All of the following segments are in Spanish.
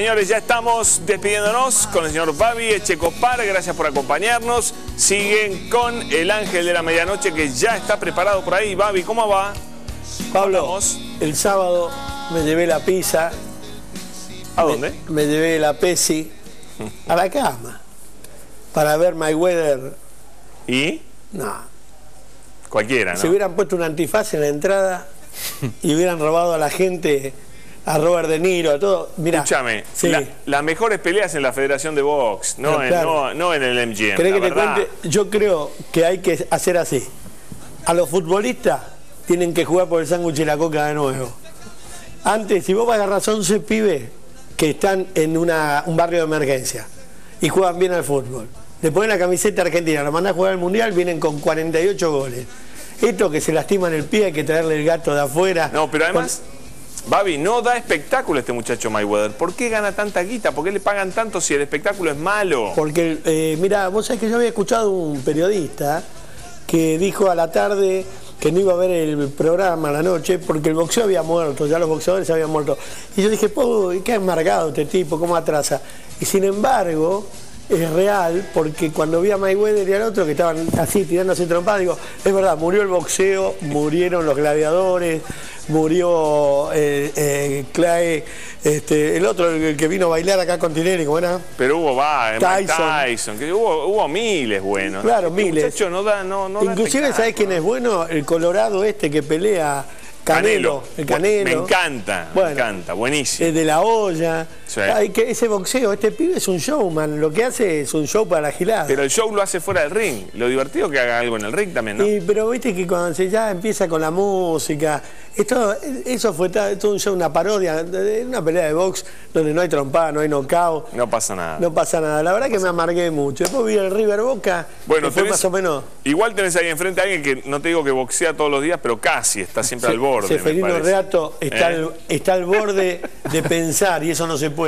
Señores, ya estamos despidiéndonos con el señor Babi Echecopar. Gracias por acompañarnos. Siguen con el Ángel de la Medianoche, que ya está preparado por ahí. Babi, ¿cómo va? Pablo, el sábado me llevé la pizza. ¿A dónde? Me llevé la Pepsi a la cama para ver Mayweather. ¿Y? No. Cualquiera, ¿no? Si hubieran puesto un antifaz en la entrada y hubieran robado a la gente, a Robert De Niro, a todo. Mirá, escúchame, sí. las mejores peleas en la Federación de Box, no, claro. no en el MGM. ¿Querés que te cuente? Yo creo que hay que hacer así. A los futbolistas tienen que jugar por el sándwich y la coca de nuevo. Antes, si vos agarrás 11 pibes que están en un barrio de emergencia y juegan bien al fútbol, le ponen la camiseta argentina, lo mandás a jugar al mundial, vienen con 48 goles. Esto que se lastiman el pie, hay que traerle el gato de afuera. No, pero además, Babi, no da espectáculo este muchacho Mayweather. ¿Por qué gana tanta guita? ¿Por qué le pagan tanto si el espectáculo es malo? Porque, mira, vos sabés que yo había escuchado un periodista que dijo a la tarde que no iba a ver el programa a la noche porque el boxeo había muerto, ya los boxeadores habían muerto. Y yo dije, qué amargado este tipo, cómo atrasa. Y sin embargo, es real, porque cuando vi a Mayweather y al otro que estaban así tirándose trompadas, digo, es verdad, murió el boxeo, murieron los gladiadores, murió Clay, el otro, el que vino a bailar acá con Tinelli, ¿cómo era? Pero Tyson, que hubo miles buenos. Claro, miles. Muchacho no inclusive, ¿sabés quién es bueno? El Colorado que pelea, Canelo. El Canelo. Me encanta, bueno, me encanta, buenísimo. El de la olla. Sí. Ese boxeo, este pibe es un showman, lo que hace es un show para la gilada. Pero el show lo hace fuera del ring. Lo divertido es que haga algo en el ring también, ¿no? Pero viste que cuando ya empieza con la música, eso fue todo un show, una parodia, una pelea de box donde no hay trompada, no hay knockout. No pasa nada. No pasa nada. La verdad que me amargué mucho. Después vi el River Boca, bueno, que fue más o menos. Igual tenés ahí enfrente a alguien que no te digo que boxea todos los días, pero casi está siempre al borde. Seferino Reato está al borde de pensar y eso no se puede.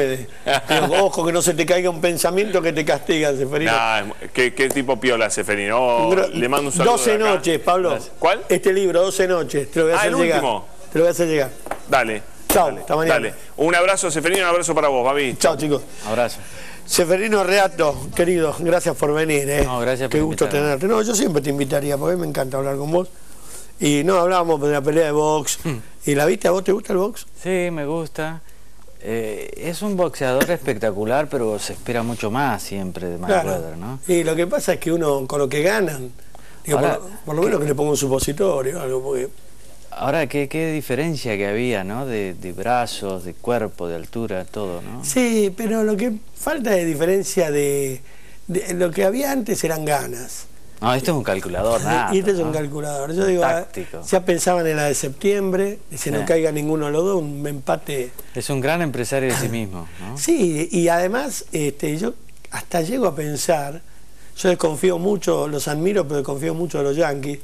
Pero, ojo, que no se te caiga un pensamiento que te castiga, Seferino. Nah, ¿qué tipo piola, Seferino? Le mando un saludo. 12 noches, Pablo. ¿Cuál? Este libro, 12 noches. Te lo voy a hacer llegar. Último. Te lo voy a hacer llegar. Dale. Chao, hasta mañana. Dale. Un abrazo, Seferino, un abrazo para vos, Babi. Chao, chicos. Abrazo. Seferino Reato, querido, gracias por venir. No, gracias por Qué gusto tenerte. No, yo siempre te invitaría, porque a mí me encanta hablar con vos. Y no, hablábamos de la pelea de box. ¿Y la viste? ¿A vos te gusta el box? Sí, me gusta. Es un boxeador espectacular, pero se espera mucho más siempre de Mayweather, ¿no? Y lo que pasa es que uno, con lo que ganan, digo, ahora, por lo menos que le ponga un supositorio, algo, porque... Ahora, qué diferencia que había, ¿no? De brazos, de cuerpo, de altura, todo, ¿no? Sí, pero lo que falta es diferencia de lo que había antes eran ganas. No, esto es un calculador, nada. Y este es un calculador. Yo digo, táctico. Ya pensaban en la de septiembre, y si no caiga ninguno de los dos, un empate. Es un gran empresario de sí mismo, ¿no? Sí, y además, yo hasta llego a pensar, yo desconfío mucho, los admiro, pero desconfío mucho de los Yankees.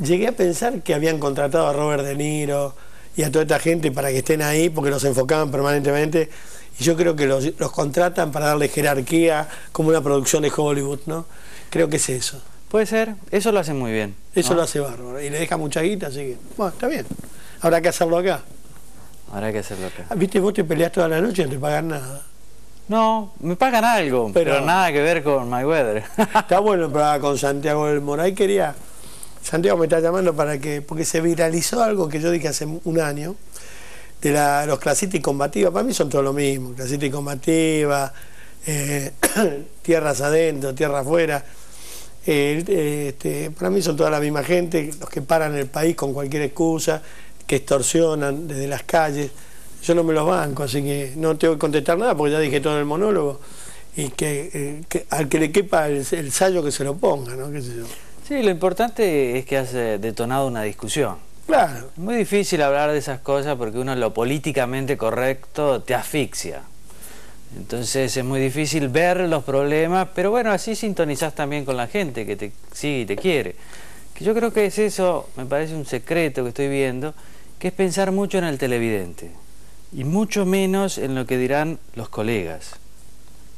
Llegué a pensar que habían contratado a Robert De Niro y a toda esta gente para que estén ahí, porque los enfocaban permanentemente. Y yo creo que los contratan para darle jerarquía, como una producción de Hollywood, ¿no? Creo que es eso. Puede ser, eso lo hace muy bien, ¿no? Eso lo hace bárbaro, y le deja mucha guita, así que, bueno, está bien. Habrá que hacerlo acá. Habrá que hacerlo acá. Viste, vos te peleás toda la noche y no te pagan nada. No, me pagan algo, pero nada que ver con Mayweather. Está bueno el programa con Santiago del Moro. Ahí quería... Santiago me está llamando porque se viralizó algo que yo dije hace un año, de los Clasistas y Combativa. Para mí son todo lo mismo, Clasistas y Combativa, tierras adentro, tierra afuera. Para mí son toda la misma gente, los que paran el país con cualquier excusa, que extorsionan desde las calles. Yo no me los banco, así que no tengo que contestar nada porque ya dije todo en el monólogo. Y que al que le quepa el sayo que se lo ponga, ¿no? ¿Qué sé yo? Sí, lo importante es que has detonado una discusión. Claro. Es muy difícil hablar de esas cosas porque uno lo políticamente correcto te asfixia. Entonces es muy difícil ver los problemas, pero bueno, así sintonizás también con la gente que te sigue y te quiere. Que yo creo que es eso, me parece un secreto que estoy viendo, que es pensar mucho en el televidente y mucho menos en lo que dirán los colegas.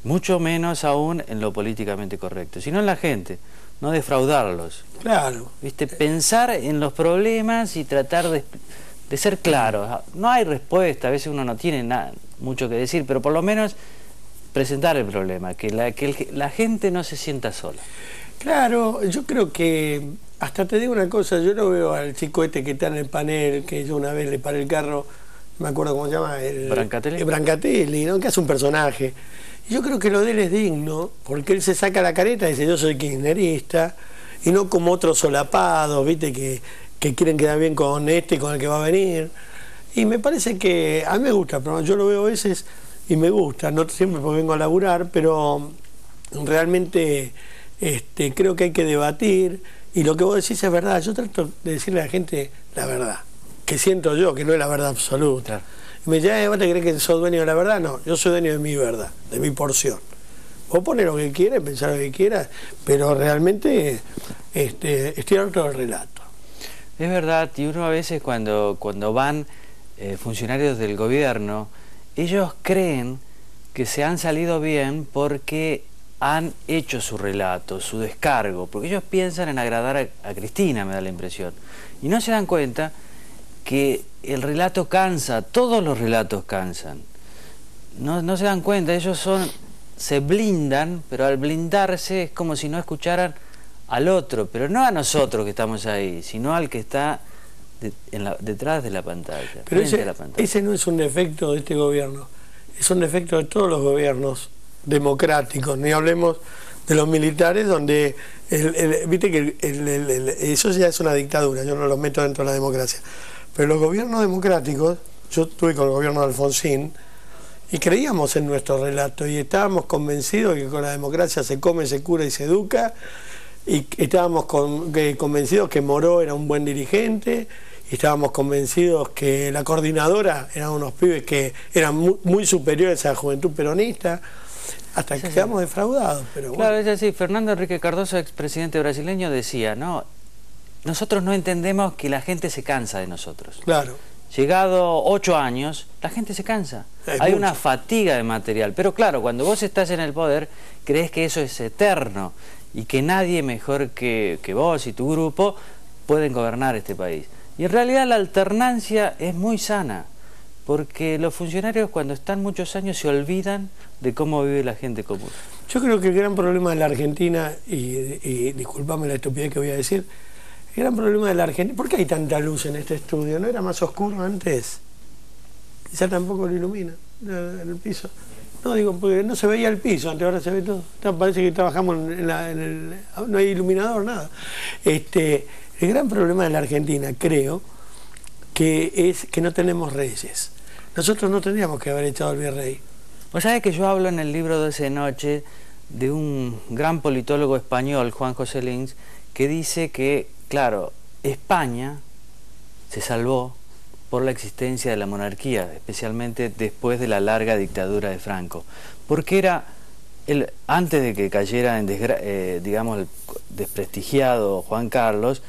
Mucho menos aún en lo políticamente correcto, sino en la gente. No defraudarlos. Claro. ¿Viste? Pensar en los problemas y tratar de ser claros. No hay respuesta, a veces uno no tiene nada, mucho que decir, pero por lo menos presentar el problema, que la gente no se sienta sola. Claro, yo creo que, hasta te digo una cosa, yo lo veo al chico este que está en el panel, que yo una vez le paré el carro, no me acuerdo cómo se llama, Brancatelli. Brancatelli, ¿no? Que hace un personaje. Y yo creo que lo de él es digno, porque él se saca la careta y dice, yo soy kirchnerista, y no como otros solapados, ¿viste? Que quieren quedar bien con este y con el que va a venir. Y me parece que a mí me gusta, pero yo lo veo a veces y me gusta, no siempre porque vengo a laburar, pero realmente creo que hay que debatir, y lo que vos decís es verdad. Yo trato de decirle a la gente la verdad, que siento yo, que no es la verdad absoluta. Claro. Y me dice, ¿vos te crees que sos dueño de la verdad? No, yo soy dueño de mi verdad, de mi porción. Vos ponés lo que quieras, pensar lo que quieras, pero realmente estoy harto del relato. Es verdad, y uno a veces cuando van funcionarios del gobierno, ellos creen que se han salido bien porque han hecho su relato, su descargo, porque ellos piensan en agradar a Cristina, me da la impresión, y no se dan cuenta que el relato cansa, todos los relatos cansan, no se dan cuenta, ellos se blindan, pero al blindarse es como si no escucharan al otro, pero no a nosotros que estamos ahí, sino al que está detrás de la pantalla, pero frente a la pantalla. Ese no es un defecto de este gobierno, es un defecto de todos los gobiernos democráticos, ni hablemos de los militares, donde viste que eso ya es una dictadura, yo no lo meto dentro de la democracia, pero los gobiernos democráticos, yo estuve con el gobierno de Alfonsín y creíamos en nuestro relato y estábamos convencidos de que con la democracia se come, se cura y se educa, y estábamos convencidos que Moró era un buen dirigente, y estábamos convencidos que la coordinadora eran unos pibes que eran muy superiores a la juventud peronista, hasta que quedamos defraudados. Pero claro, bueno. es así. Fernando Henrique Cardoso, expresidente brasileño, decía, no, nosotros no entendemos que la gente se cansa de nosotros. Claro. Llegado 8 años, la gente se cansa. Hay una fatiga de material. Pero claro, cuando vos estás en el poder, crees que eso es eterno y que nadie mejor que vos y tu grupo pueden gobernar este país. Y en realidad la alternancia es muy sana, porque los funcionarios cuando están muchos años se olvidan de cómo vive la gente común. Yo creo que el gran problema de la Argentina, y disculpame la estupidez que voy a decir, el gran problema de la Argentina, ¿por qué hay tanta luz en este estudio? ¿No era más oscuro antes? Ya tampoco lo ilumina en el piso. No, digo, porque no se veía el piso, antes ahora se ve todo. Parece que trabajamos no hay iluminador, nada. El gran problema de la Argentina, creo, que es que no tenemos reyes. Nosotros no tendríamos que haber echado al virrey. Vos sabés que yo hablo en el libro de esa noche de un gran politólogo español, Juan José Lins, que dice que, claro, España se salvó por la existencia de la monarquía, especialmente después de la larga dictadura de Franco, porque era, antes de que cayera en digamos, el desprestigiado Juan Carlos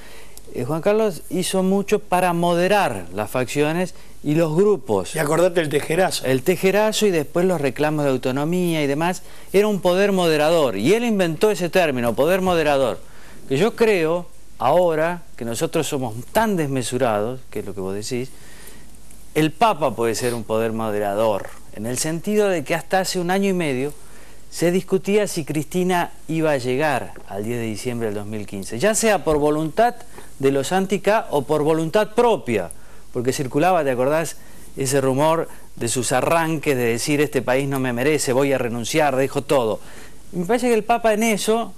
hizo mucho para moderar las facciones y los grupos. Y acordate el tejerazo. El tejerazo y después los reclamos de autonomía y demás. Era un poder moderador. Y él inventó ese término, poder moderador. Que yo creo, ahora, que nosotros somos tan desmesurados, que es lo que vos decís, el Papa puede ser un poder moderador. En el sentido de que hasta hace 1 año y medio se discutía si Cristina iba a llegar al 10 de diciembre del 2015. Ya sea por voluntad de los anti-K o por voluntad propia, porque circulaba, ¿te acordás? Ese rumor de sus arranques de decir este país no me merece, voy a renunciar, dejo todo. Y me parece que el Papa en eso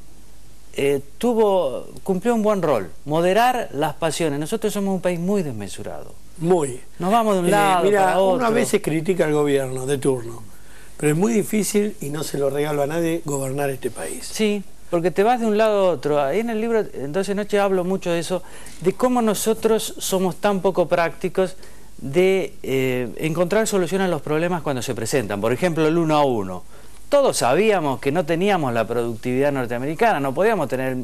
cumplió un buen rol, moderar las pasiones. Nosotros somos un país muy desmesurado. Muy. Nos vamos de un lado para otro. Uno a veces critica al gobierno de turno, pero es muy difícil, y no se lo regalo a nadie, gobernar este país. Sí, porque te vas de un lado a otro. Ahí en el libro, entonces noche hablo mucho de eso, de cómo nosotros somos tan poco prácticos de encontrar solución a los problemas cuando se presentan. Por ejemplo, el 1 a 1. Todos sabíamos que no teníamos la productividad norteamericana, no podíamos tener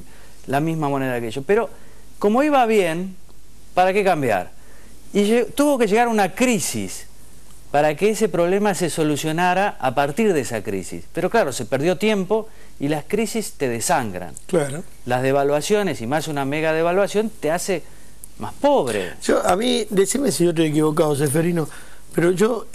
la misma moneda que ellos, pero como iba bien, ¿para qué cambiar? Y tuvo que llegar una crisis para que ese problema se solucionara a partir de esa crisis. Pero claro, se perdió tiempo y las crisis te desangran. Claro. Las devaluaciones, y más una mega devaluación, te hace más pobre. A mí, decime si yo estoy equivocado, Seferino, pero yo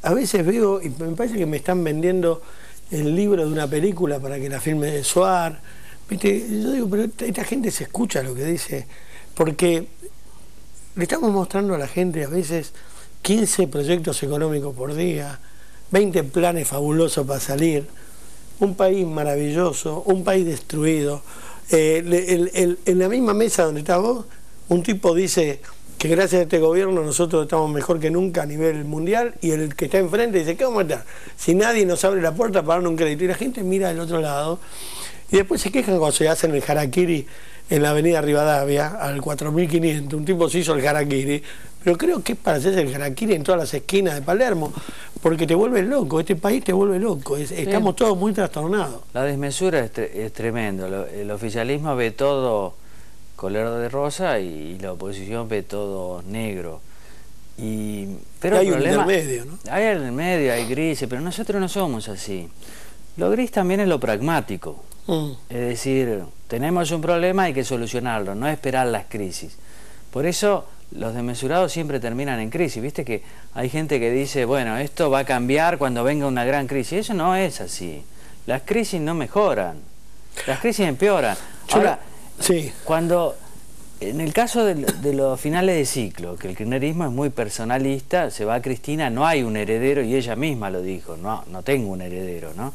a veces veo, y me parece que me están vendiendo el libro de una película para que la filme Suar. ¿Viste? Yo digo, pero esta gente se escucha lo que dice, porque le estamos mostrando a la gente a veces 15 proyectos económicos por día, 20 planes fabulosos para salir, un país maravilloso, un país destruido. En la misma mesa donde estás vos, un tipo dice que gracias a este gobierno nosotros estamos mejor que nunca a nivel mundial, y el que está enfrente dice, ¿qué vamos a estar? Si nadie nos abre la puerta para darnos un crédito. Y la gente mira del otro lado y después se quejan cuando se hacen el harakiri en la avenida Rivadavia, al 4500, un tipo se hizo el harakiri, pero creo que es para hacerse el harakiri en todas las esquinas de Palermo, porque te vuelves loco, este país te vuelve loco, estamos todos muy trastornados. La desmesura es tremendo, el oficialismo ve todo color de rosa y la oposición ve todo negro. Pero hay el problema, un intermedio, ¿no? Hay en el medio, hay grises, pero nosotros no somos así. Lo gris también es lo pragmático. Es decir, tenemos un problema, hay que solucionarlo, no esperar las crisis. Por eso los desmesurados siempre terminan en crisis. Viste que hay gente que dice, bueno, esto va a cambiar cuando venga una gran crisis. Eso no es así. Las crisis no mejoran, las crisis empeoran. Ahora, sí. Cuando, en el caso de los finales de ciclo, que el kirchnerismo es muy personalista, se va Cristina, no hay un heredero, y ella misma lo dijo, no tengo un heredero, ¿no?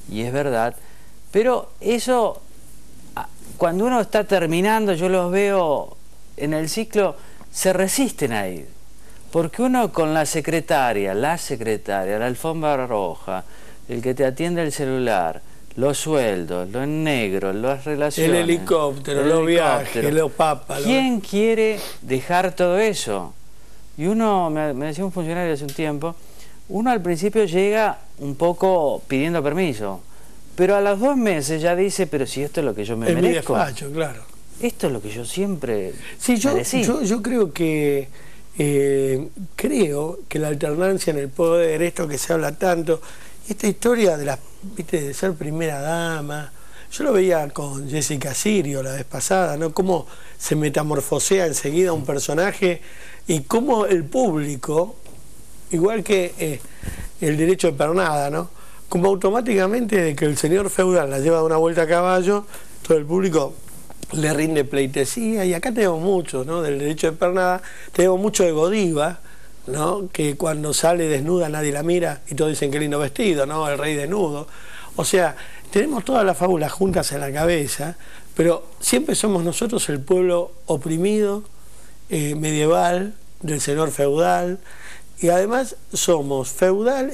Y es verdad. Pero eso, cuando uno está terminando, yo los veo en el ciclo, se resisten a ir. Porque uno con la secretaria, la alfombra roja, el que te atiende el celular, los sueldos, lo en negro, las relaciones, el helicóptero, los viajes, los papas. ¿Quién quiere dejar todo eso? Y uno, me decía un funcionario hace un tiempo, uno al principio llega un poco pidiendo permiso, pero a los 2 meses ya dice, pero si esto es lo que yo me merezco. Es mi despacho, claro. Esto es lo que yo siempre merecí. Yo creo que la alternancia en el poder, esto que se habla tanto, esta historia de de ser primera dama, yo lo veía con Jessica Sirio la vez pasada, ¿no? Cómo se metamorfosea enseguida un personaje y cómo el público, igual que el derecho de pernada, ¿no? Como automáticamente de que el señor feudal la lleva de una vuelta a caballo, todo el público le rinde pleitesía, y acá tenemos mucho, ¿no? Del derecho de pernada, tenemos mucho de Godiva, ¿no? Que cuando sale desnuda nadie la mira y todos dicen que lindo vestido, ¿no? El rey desnudo. O sea, tenemos todas las fábulas juntas en la cabeza, pero siempre somos nosotros el pueblo oprimido, medieval, del señor feudal, y además somos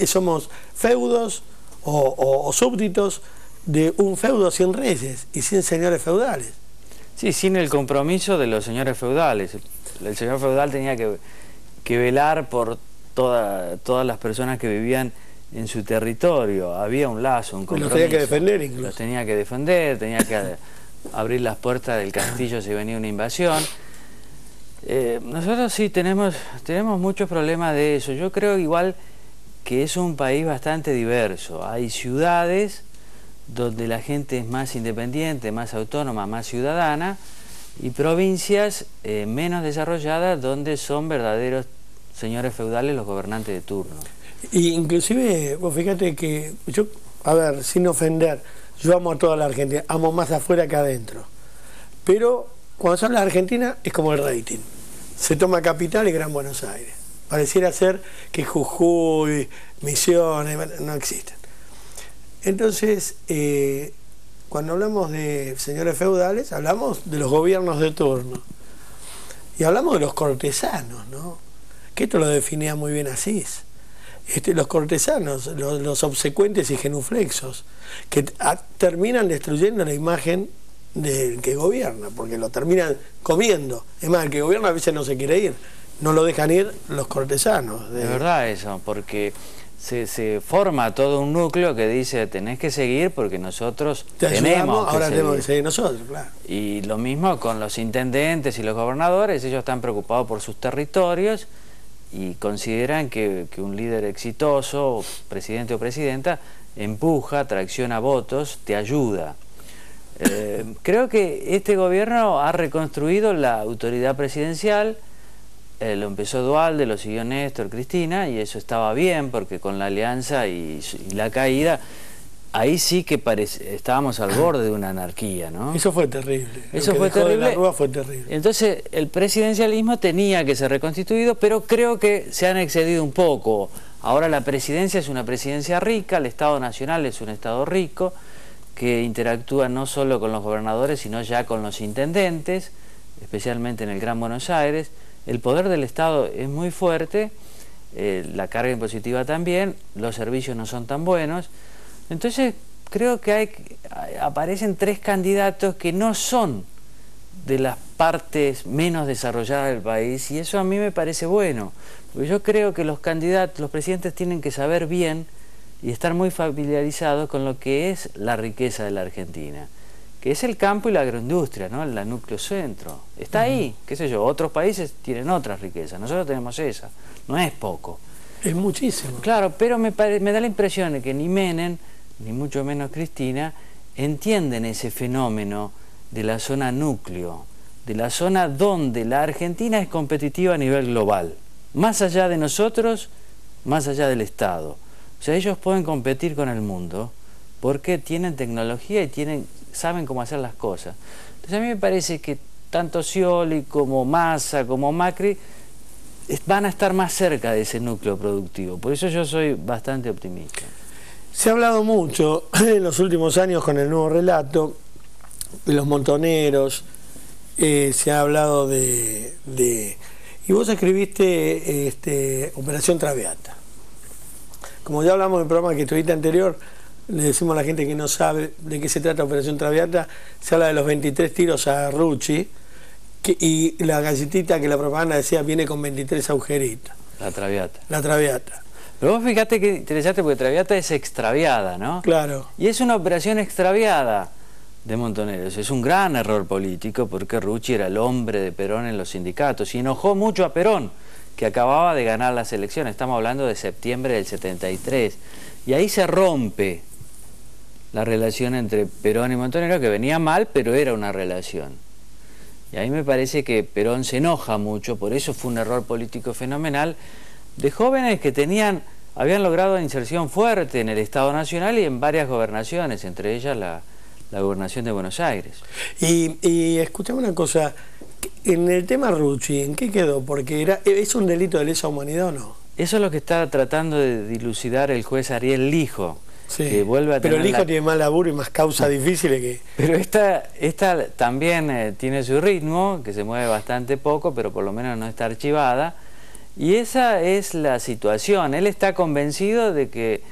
somos feudos o súbditos de un feudo sin reyes y sin señores feudales. Sí, sin el compromiso de los señores feudales. El señor feudal tenía que velar por todas las personas que vivían en su territorio. Había un lazo, un compromiso. Los tenía que defender incluso. Los tenía que defender, tenía que abrir las puertas del castillo si venía una invasión. Nosotros sí tenemos muchos problemas de eso. Yo creo igual que es un país bastante diverso. Hay ciudades donde la gente es más independiente, más autónoma, más ciudadana, y provincias menos desarrolladas donde son verdaderos señores feudales los gobernantes de turno. Y inclusive, vos fíjate que yo, a ver, sin ofender, yo amo a toda la Argentina, amo más afuera que adentro, pero cuando se habla de Argentina es como el rating, se toma Capital y Gran Buenos Aires, pareciera ser que Jujuy, Misiones, no existen. Entonces, cuando hablamos de señores feudales, hablamos de los gobiernos de turno. Y hablamos de los cortesanos, ¿no? Que esto lo definía muy bien Asís. Los cortesanos, los obsecuentes y genuflexos, que terminan destruyendo la imagen del que gobierna, porque lo terminan comiendo. Es más, el que gobierna a veces no se quiere ir, no lo dejan ir los cortesanos. Es verdad eso, porque se forma todo un núcleo que dice tenés que seguir porque nosotros tenemos que seguir nosotros, claro. Y lo mismo con los intendentes y los gobernadores, ellos están preocupados por sus territorios y consideran que un líder exitoso, presidente o presidenta, empuja, tracciona votos, te ayuda. Creo que este gobierno ha reconstruido la autoridad presidencial, lo empezó Duhalde, lo siguió Néstor, Cristina, y eso estaba bien, porque con la alianza y la caída, ahí sí que estábamos al borde de una anarquía, ¿no? Eso fue terrible. Eso fue terrible. La Rúa fue terrible. Entonces, el presidencialismo tenía que ser reconstituido, pero creo que se han excedido un poco. Ahora la presidencia es una presidencia rica, el Estado Nacional es un Estado rico, que interactúa no solo con los gobernadores, sino ya con los intendentes, especialmente en el Gran Buenos Aires. El poder del Estado es muy fuerte, la carga impositiva también, los servicios no son tan buenos. Entonces creo que aparecen 3 candidatos que no son de las partes menos desarrolladas del país, y eso a mí me parece bueno, porque yo creo que los candidatos, los presidentes tienen que saber bien y estar muy familiarizados con lo que es la riqueza de la Argentina, que es el campo y la agroindustria, ¿no? La núcleo centro. Está ahí, qué sé yo, otros países tienen otras riquezas, nosotros tenemos esa, no es poco. Es muchísimo. Claro, pero me da la impresión de que ni Menem, ni mucho menos Cristina, entienden ese fenómeno de la zona núcleo, de la zona donde la Argentina es competitiva a nivel global, más allá de nosotros, más allá del Estado. O sea, ellos pueden competir con el mundo porque tienen tecnología y saben cómo hacer las cosas. Entonces a mí me parece que tanto Scioli como Massa como Macri van a estar más cerca de ese núcleo productivo. Por eso yo soy bastante optimista. Se ha hablado mucho en los últimos años con el nuevo relato de los montoneros, se ha hablado de... Y vos escribiste Operación Traviata. Como ya hablamos del programa que estuviste anterior, le decimos a la gente que no sabe de qué se trata Operación Traviata, se habla de los 23 tiros a Rucci, y la galletita que la propaganda decía viene con 23 agujeritos. La Traviata. La Traviata. Pero vos fíjate que interesante, porque Traviata es extraviada, ¿no? Claro. Y es una operación extraviada de Montoneros. Es un gran error político, porque Rucci era el hombre de Perón en los sindicatos y enojó mucho a Perón, que acababa de ganar las elecciones. Estamos hablando de septiembre del 73. Y ahí se rompe la relación entre Perón y Montonero, que venía mal, pero era una relación. Y ahí me parece que Perón se enoja mucho, por eso fue un error político fenomenal, de jóvenes que habían logrado inserción fuerte en el Estado Nacional y en varias gobernaciones, entre ellas la gobernación de Buenos Aires. Y escuchame una cosa, en el tema Rucci, ¿en qué quedó? Porque ¿es un delito de lesa humanidad o no? Eso es lo que está tratando de dilucidar el juez Ariel Lijo. Sí, que vuelve a pero tener el hijo tiene más laburo y más causas difíciles que... Pero esta también tiene su ritmo, que se mueve bastante poco, pero por lo menos no está archivada. Y esa es la situación. Él está convencido de que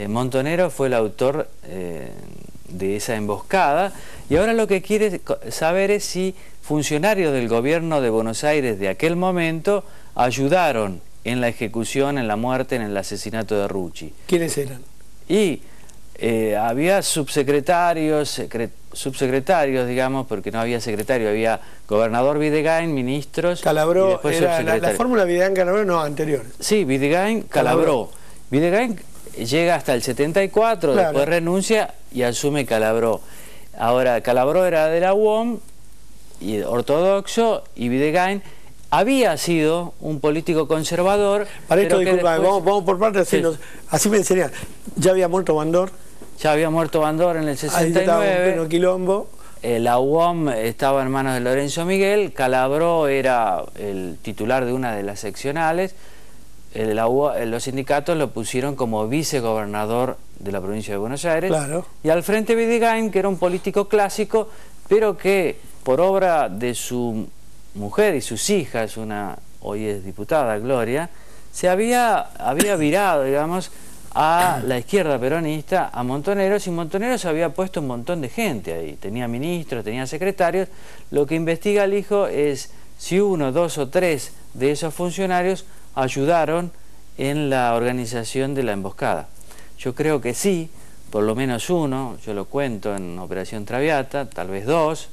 Montonero fue el autor de esa emboscada, y ahora lo que quiere saber es si funcionarios del gobierno de Buenos Aires de aquel momento ayudaron en la ejecución, en la muerte, en el asesinato de Rucci. ¿Quiénes eran? Y había subsecretarios, digamos, porque no había secretario, había gobernador Videgain, ministros... Calabró, y después era la fórmula Videgain-Calabró, no, anterior. Sí, Videgain, Calabró. Videgain llega hasta el 74, claro. Después renuncia y asume Calabró. Ahora, Calabró era de la UOM, y ortodoxo, y Videgain había sido un político conservador. Para esto, disculpa, después... vamos por partes, sí. Así me enseñan. Ya había muerto Bandor. Ya había muerto Bandor en el 69. Ahí estaba en pleno quilombo. La UOM estaba en manos de Lorenzo Miguel. Calabró era el titular de una de las seccionales. Los sindicatos lo pusieron como vicegobernador de la provincia de Buenos Aires. Claro. Y al frente Videgain, que era un político clásico, pero que por obra de su mujer y sus hijas, hoy es diputada, Gloria, se había virado, digamos, a la izquierda peronista, a Montoneros, y Montoneros había puesto un montón de gente ahí. Tenía ministros, tenía secretarios. Lo que investiga el hijo es si 1, 2 o 3 de esos funcionarios ayudaron en la organización de la emboscada. Yo creo que sí, por lo menos 1, yo lo cuento en Operación Traviata, tal vez 2,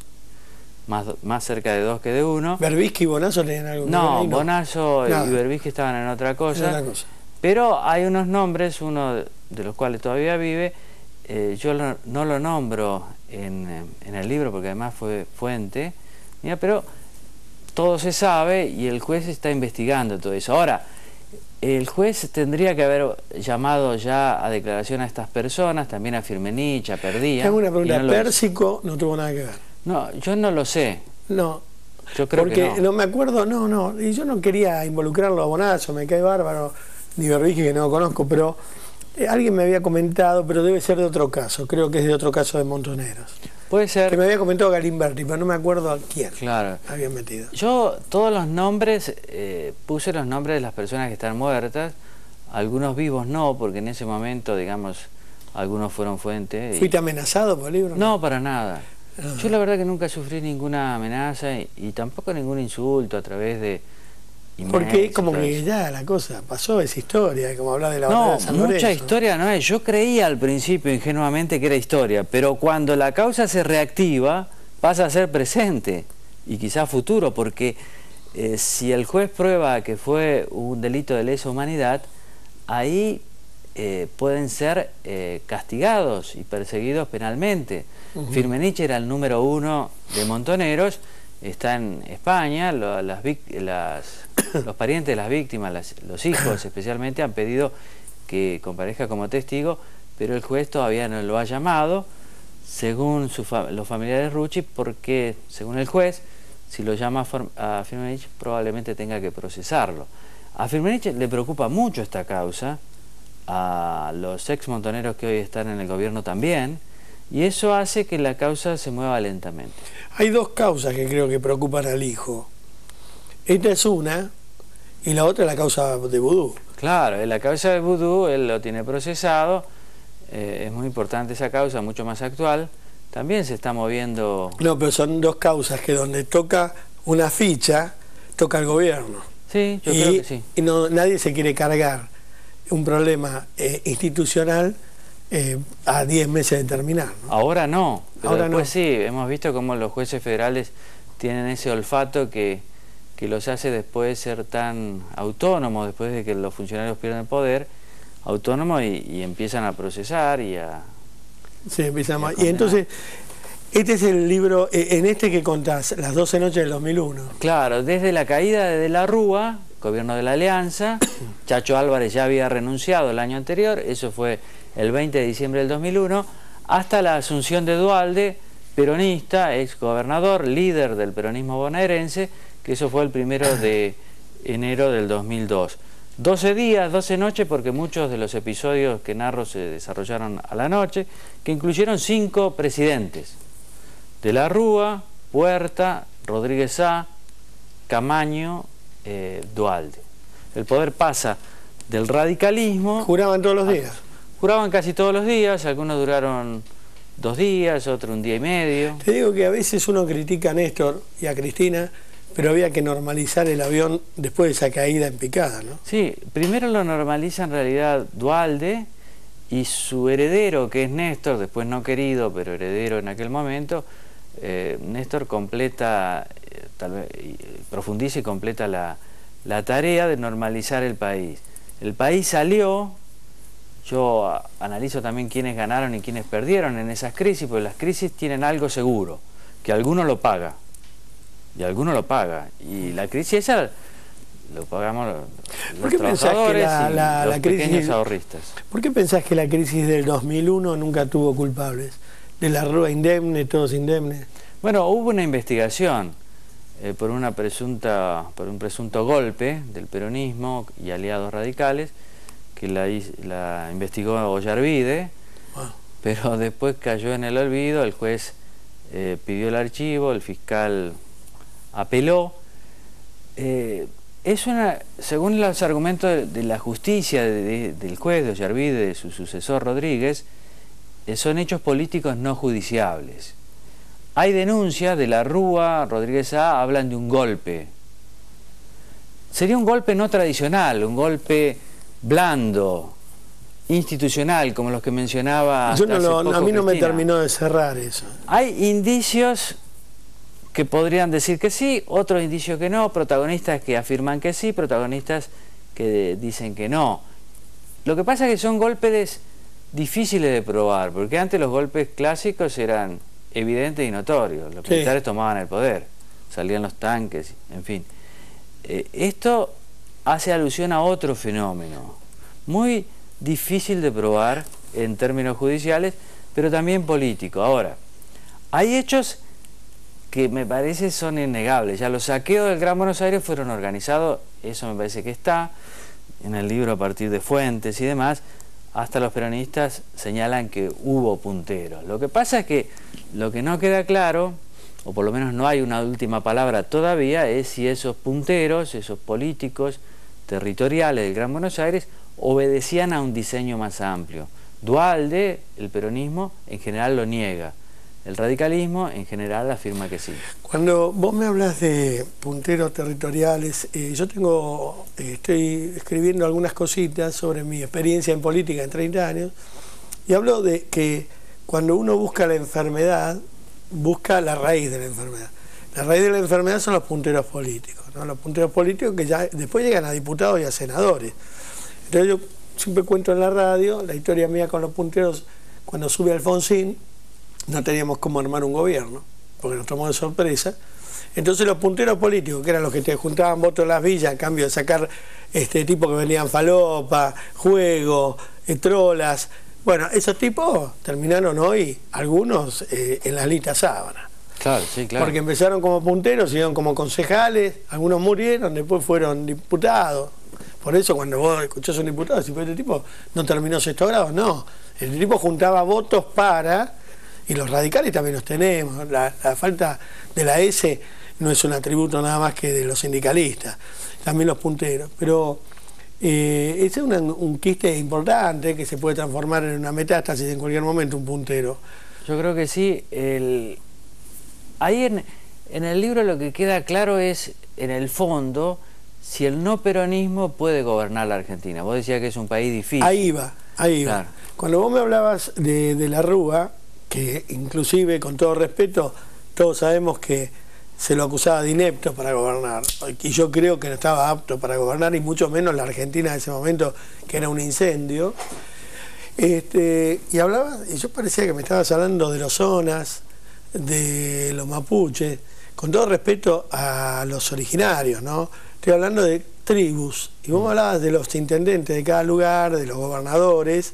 más cerca de 2 que de 1. ¿Berbisky y Bonazo tenían algo que ver ahí? No, Bonazo y Berbisky estaban en otra cosa. Pero hay unos nombres, uno de los cuales todavía vive, yo no lo nombro en el libro porque además fue fuente, mira, pero todo se sabe y el juez está investigando todo eso. Ahora, el juez tendría que haber llamado ya a declaración a estas personas, también a Firmenich, a Perdía. Tengo una pregunta, no Pérsico no tuvo nada que ver. No, yo no lo sé. No. Yo creo porque que no. Me acuerdo, y yo no quería involucrarlo a Bonazo, me cae bárbaro, ni Berbisky, que no lo conozco, pero alguien me había comentado, pero debe ser de otro caso, creo que es de otro caso de Montoneros. Puede ser. Que me había comentado Galimberti, pero no me acuerdo a quién había metido. Yo todos los nombres, puse los nombres de las personas que están muertas, algunos vivos no, porque en ese momento, digamos, algunos fueron fuente. ¿Fuiste amenazado por el libro? No, para nada. Yo la verdad que nunca sufrí ninguna amenaza y tampoco ningún insulto a través de emails. Porque como que ya la cosa pasó, esa historia, como hablar de la batalla de San Lorenzo. Mucha historia no es. Yo creía al principio ingenuamente que era historia, pero cuando la causa se reactiva pasa a ser presente y quizás futuro, porque si el juez prueba que fue un delito de lesa humanidad, ahí pueden ser castigados y perseguidos penalmente. Firmenich era el número 1 de Montoneros, está en España, los parientes de las víctimas, los hijos especialmente, han pedido que comparezca como testigo, pero el juez todavía no lo ha llamado, según los familiares Rucci, porque según el juez, si lo llama a Firmenich, probablemente tenga que procesarlo. A Firmenich le preocupa mucho esta causa, a los ex montoneros que hoy están en el gobierno también, y eso hace que la causa se mueva lentamente. Hay dos causas que creo que preocupan al hijo. Esta es una, y la otra es la causa de Vudú. Claro, la causa de Vudú, él lo tiene procesado, es muy importante esa causa, mucho más actual. También se está moviendo... No, pero son dos causas que donde toca una ficha, toca el gobierno. Sí, yo creo que sí. Y nadie se quiere cargar un problema institucional a 10 meses de terminar, ¿no? Ahora no, pero ahora después no. sí, hemos visto cómo los jueces federales tienen ese olfato que los hace después ser tan autónomos, después de que los funcionarios pierden el poder, autónomos y empiezan a procesar y a... Sí, empezamos. Y entonces, este es el libro, en este que contás, Las 12 noches del 2001. Claro, desde la caída de la Rúa, gobierno de la Alianza, Chacho Álvarez ya había renunciado el año anterior, eso fue el 20 de diciembre del 2001, hasta la asunción de Duhalde, peronista, ex gobernador, líder del peronismo bonaerense, que eso fue el 1 de enero del 2002. 12 días, 12 noches, porque muchos de los episodios que narro se desarrollaron a la noche, que incluyeron 5 presidentes: de la Rúa, Puerta, Rodríguez Sá, Camaño, Duhalde. El poder pasa del radicalismo... ¿Juraban todos los días? Juraban casi todos los días, algunos duraron 2 días, otros 1 día y medio. Te digo que a veces uno critica a Néstor y a Cristina, pero había que normalizar el avión después de esa caída en picada, ¿no? Sí, primero lo normaliza en realidad Duhalde y su heredero, que es Néstor, después no querido, pero heredero en aquel momento. Néstor completa, tal vez, profundiza y completa la tarea de normalizar el país. El país salió, yo analizo también quiénes ganaron y quiénes perdieron en esas crisis, porque las crisis tienen algo seguro, que alguno lo paga. Y alguno lo paga. Y la crisis esa lo pagamos los trabajadores y los pequeños ahorristas. ¿Por qué pensás que la crisis del 2001 nunca tuvo culpables? De la Rúa indemne, todos indemnes. Bueno, hubo una investigación por un presunto golpe del peronismo y aliados radicales, que la investigó Ollarvide, pero después cayó en el olvido, el juez pidió el archivo, el fiscal apeló. Según los argumentos de la justicia del juez de Ollarvide, de su sucesor Rodríguez, son hechos políticos no judiciables. Hay denuncias de la Rúa, Rodríguez Sá, hablan de un golpe. Sería un golpe no tradicional, un golpe blando, institucional, como los que mencionaba a mí no me terminó de cerrar eso. Hay indicios que podrían decir que sí, otros indicios que no, protagonistas que afirman que sí, protagonistas que dicen que no. Lo que pasa es que son golpes difíciles de probar, porque antes los golpes clásicos eran evidentes y notorios, los militares tomaban el poder. salían los tanques, en fin. Esto hace alusión a otro fenómeno, muy difícil de probar en términos judiciales, pero también político. Ahora, hay hechos que me parece son innegables. Ya los saqueos del Gran Buenos Aires fueron organizados, eso me parece que está en el libro a partir de fuentes y demás. Hasta los peronistas señalan que hubo punteros. Lo que pasa es que lo que no queda claro, o por lo menos no hay una última palabra todavía, es si esos punteros, esos políticos territoriales del Gran Buenos Aires, obedecían a un diseño más amplio. Duhalde, el peronismo, en general lo niega. El radicalismo, en general, afirma que sí. Cuando vos me hablas de punteros territoriales, yo estoy escribiendo algunas cositas sobre mi experiencia en política en 30 años, y hablo de que cuando uno busca la enfermedad, busca la raíz de la enfermedad. La raíz de la enfermedad son los punteros políticos, ¿no? Los punteros políticos que ya después llegan a diputados y a senadores. Entonces yo siempre cuento en la radio la historia mía con los punteros. Cuando sube Alfonsín, no teníamos cómo armar un gobierno, porque nos tomó de sorpresa. Entonces los punteros políticos, que eran los que te juntaban votos en las villas a cambio de sacar tipos que venían falopa, juego, trolas, bueno, esos tipos terminaron hoy, algunos, en la lista sábana. Claro, sí, claro. Porque empezaron como punteros, siguieron como concejales, algunos murieron, después fueron diputados. Por eso cuando vos escuchás a un diputado, si este tipo no terminó sexto grado, no. El tipo juntaba votos para... Y los radicales también los tenemos. La falta de la S no es un atributo nada más que de los sindicalistas, también los punteros. Pero ese es un quiste importante que se puede transformar en una metástasis en cualquier momento, un puntero. Yo creo que sí. Ahí en el libro lo que queda claro es, en el fondo, si el no peronismo puede gobernar la Argentina. Vos decías que es un país difícil. Ahí va. Claro. Cuando vos me hablabas de la Rúa, que inclusive, con todo respeto, todos sabemos que se lo acusaba de inepto para gobernar, y yo creo que no estaba apto para gobernar, y mucho menos la Argentina en ese momento, que era un incendio. Y hablaba, y yo parecía que me estabas hablando de los zonas, de los mapuches, con todo respeto a los originarios, ¿no? Estoy hablando de tribus, y vos me hablabas de los intendentes de cada lugar, de los gobernadores,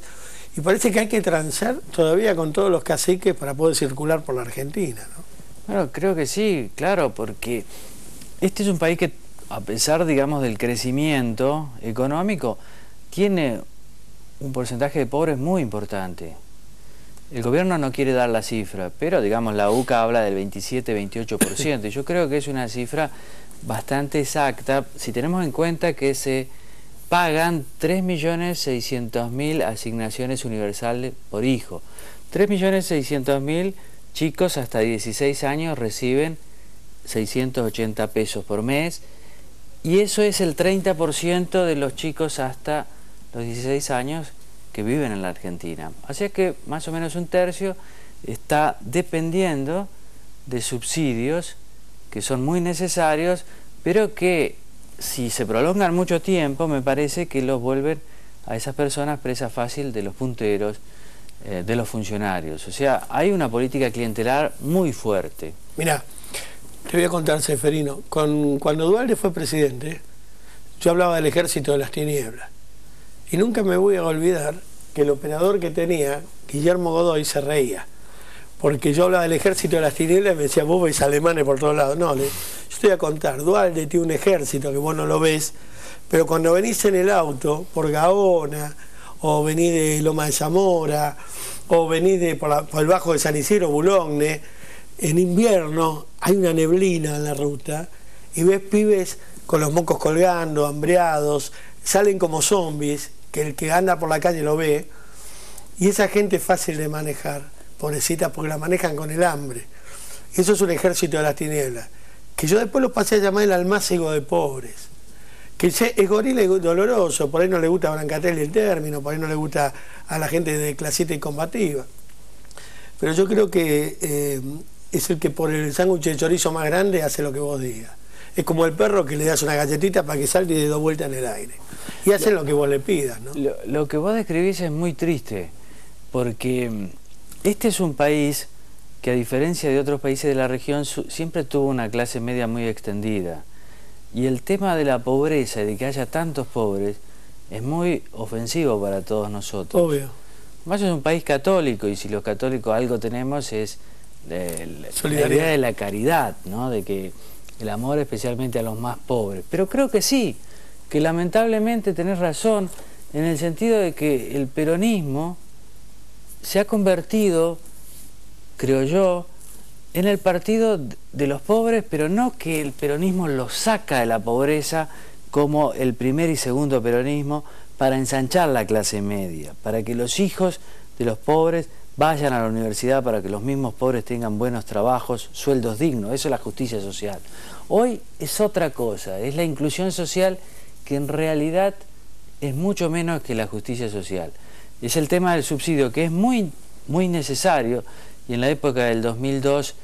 y parece que hay que transar todavía con todos los caciques para poder circular por la Argentina, ¿no? Bueno, creo que sí, claro, porque este es un país que, a pesar, digamos, del crecimiento económico, tiene un porcentaje de pobres muy importante. El gobierno no quiere dar la cifra, pero, digamos, la UCA habla del 27-28%, y yo creo que es una cifra bastante exacta, si tenemos en cuenta que se pagan 3.600.000 asignaciones universales por hijo. 3.600.000 chicos hasta 16 años reciben 680 pesos por mes, y eso es el 30% de los chicos hasta los 16 años que viven en la Argentina. Así que más o menos un tercio está dependiendo de subsidios que son muy necesarios, pero que si se prolongan mucho tiempo, me parece que los vuelven a esas personas presa fácil de los punteros, de los funcionarios. O sea, hay una política clientelar muy fuerte. Mirá, te voy a contar, Seferino, cuando Duhalde fue presidente, yo hablaba del ejército de las tinieblas. Y nunca me voy a olvidar que el operador que tenía, Guillermo Godoy, se reía. Porque yo hablaba del ejército de las tinieblas y me decía, vos veis alemanes por todos lados. No, yo te voy a contar, Duhalde tiene un ejército que vos no lo ves, pero cuando venís en el auto por Gaona, o venís de Loma de Zamora, o venís por el Bajo de San Isidro, Boulogne, en invierno hay una neblina en la ruta y ves pibes con los mocos colgando, hambreados, salen como zombies, que el que anda por la calle lo ve, y esa gente es fácil de manejar, pobrecita, porque la manejan con el hambre. Eso es un ejército de las tinieblas, que yo después lo pasé a llamar el almácigo de pobres, que es gorila y doloroso, por ahí no le gusta a Brancatelli el término, por ahí no le gusta a la gente de clasita y combativa, pero yo creo que es el que por el sándwich de chorizo más grande hace lo que vos digas. Es como el perro que le das una galletita para que salte y dé 2 vueltas en el aire. Y hacen lo que vos le pidas, ¿no? Lo que vos describís es muy triste, porque este es un país que a diferencia de otros países de la región siempre tuvo una clase media muy extendida. Y el tema de la pobreza y de que haya tantos pobres es muy ofensivo para todos nosotros. Obvio. Además es un país católico y si los católicos algo tenemos es la idea de la caridad, ¿no? De que el amor especialmente a los más pobres. Pero creo que sí, que lamentablemente tenés razón en el sentido de que el peronismo se ha convertido, creo yo, en el partido de los pobres, pero no que el peronismo los saca de la pobreza como el primer y segundo peronismo para ensanchar la clase media, para que los hijos de los pobres vayan a la universidad, para que los mismos pobres tengan buenos trabajos, sueldos dignos. Eso es la justicia social. Hoy es otra cosa, es la inclusión social que en realidad es mucho menos que la justicia social. Es el tema del subsidio, que es muy necesario, y en la época del 2002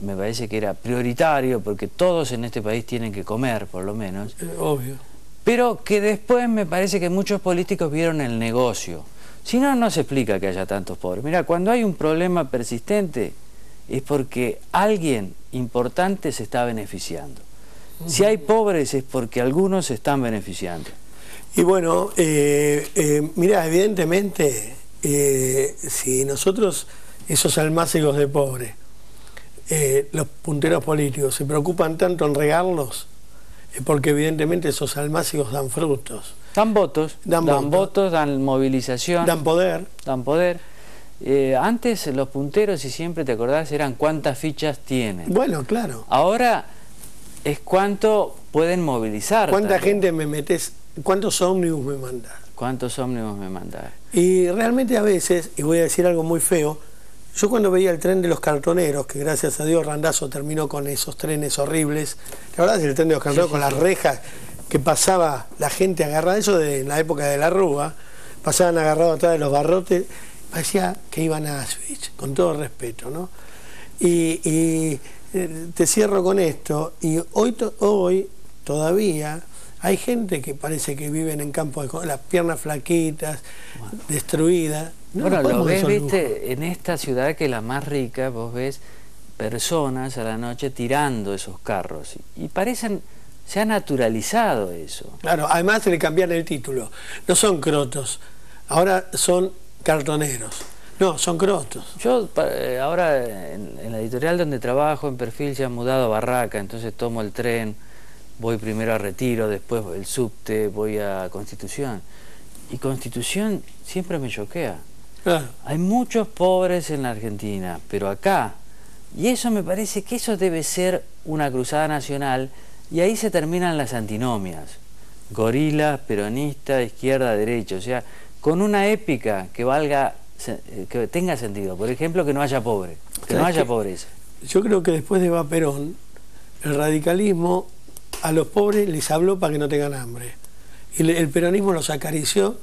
me parece que era prioritario, porque todos en este país tienen que comer, por lo menos. Obvio. Pero que después me parece que muchos políticos vieron el negocio. Si no, no se explica que haya tantos pobres. Mira, cuando hay un problema persistente es porque alguien importante se está beneficiando. Si hay pobres es porque algunos se están beneficiando. Y bueno, mira, evidentemente, si nosotros, esos almácigos de pobres, los punteros políticos se preocupan tanto en regarlos, es porque evidentemente esos almácigos dan frutos. Dan votos, dan movilización. Dan poder. Dan poder. Antes los punteros, si siempre te acordás, eran cuántas fichas tienen. Bueno, claro. Ahora es cuánto pueden movilizar. ¿Cuánta también. gente me metes? ¿Cuántos ómnibus me mandás? ¿Cuántos ómnibus me mandás? Y realmente a veces, y voy a decir algo muy feo, yo cuando veía el tren de los cartoneros, que gracias a Dios Randazzo terminó con esos trenes horribles, la verdad es el tren de los cartoneros con las rejas que pasaba la gente agarrada, eso de la época de la Rúa, pasaban agarrados atrás de los barrotes, parecía que iban a Auschwitz, con todo respeto, ¿no? Y te cierro con esto, y hoy todavía hay gente que parece que viven en campos con las piernas flaquitas, destruidas. No, bueno, lo ves, viste, en esta ciudad que es la más rica, vos ves personas a la noche tirando esos carros y parecen, se ha naturalizado eso. Claro, además se le cambian el título. No son crotos, ahora son cartoneros. No, son crotos. Yo ahora en la editorial donde trabajo, en Perfil, se han mudado a Barraca, entonces tomo el tren, voy primero a Retiro, después el subte, voy a Constitución. Y Constitución siempre me choquea. Claro. Hay muchos pobres en la Argentina, pero acá, y eso me parece que eso debe ser una cruzada nacional, y ahí se terminan las antinomias. Gorilas, peronista, izquierda, derecha, o sea, con una épica que valga, que tenga sentido. Por ejemplo, que no haya pobre, que no haya pobreza. Yo creo que después de Eva Perón, el radicalismo a los pobres les habló para que no tengan hambre. Y el peronismo los acarició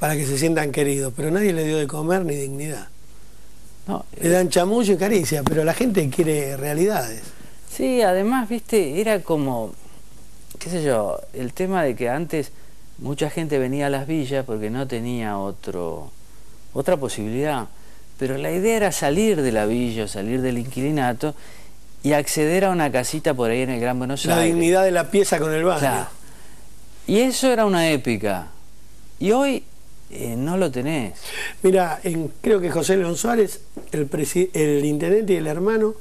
para que se sientan queridos, pero nadie le dio de comer ni dignidad. No, le dan chamullo y caricia, pero la gente quiere realidades. Sí, además, viste, era como, qué sé yo, el tema de que antes mucha gente venía a las villas porque no tenía otra posibilidad, pero la idea era salir de la villa, salir del inquilinato y acceder a una casita por ahí en el Gran Buenos Aires. La dignidad de la pieza con el baño. Claro. Y eso era una épica. Y hoy no lo tenés. Mira, creo que José León Suárez, el intendente y el hermano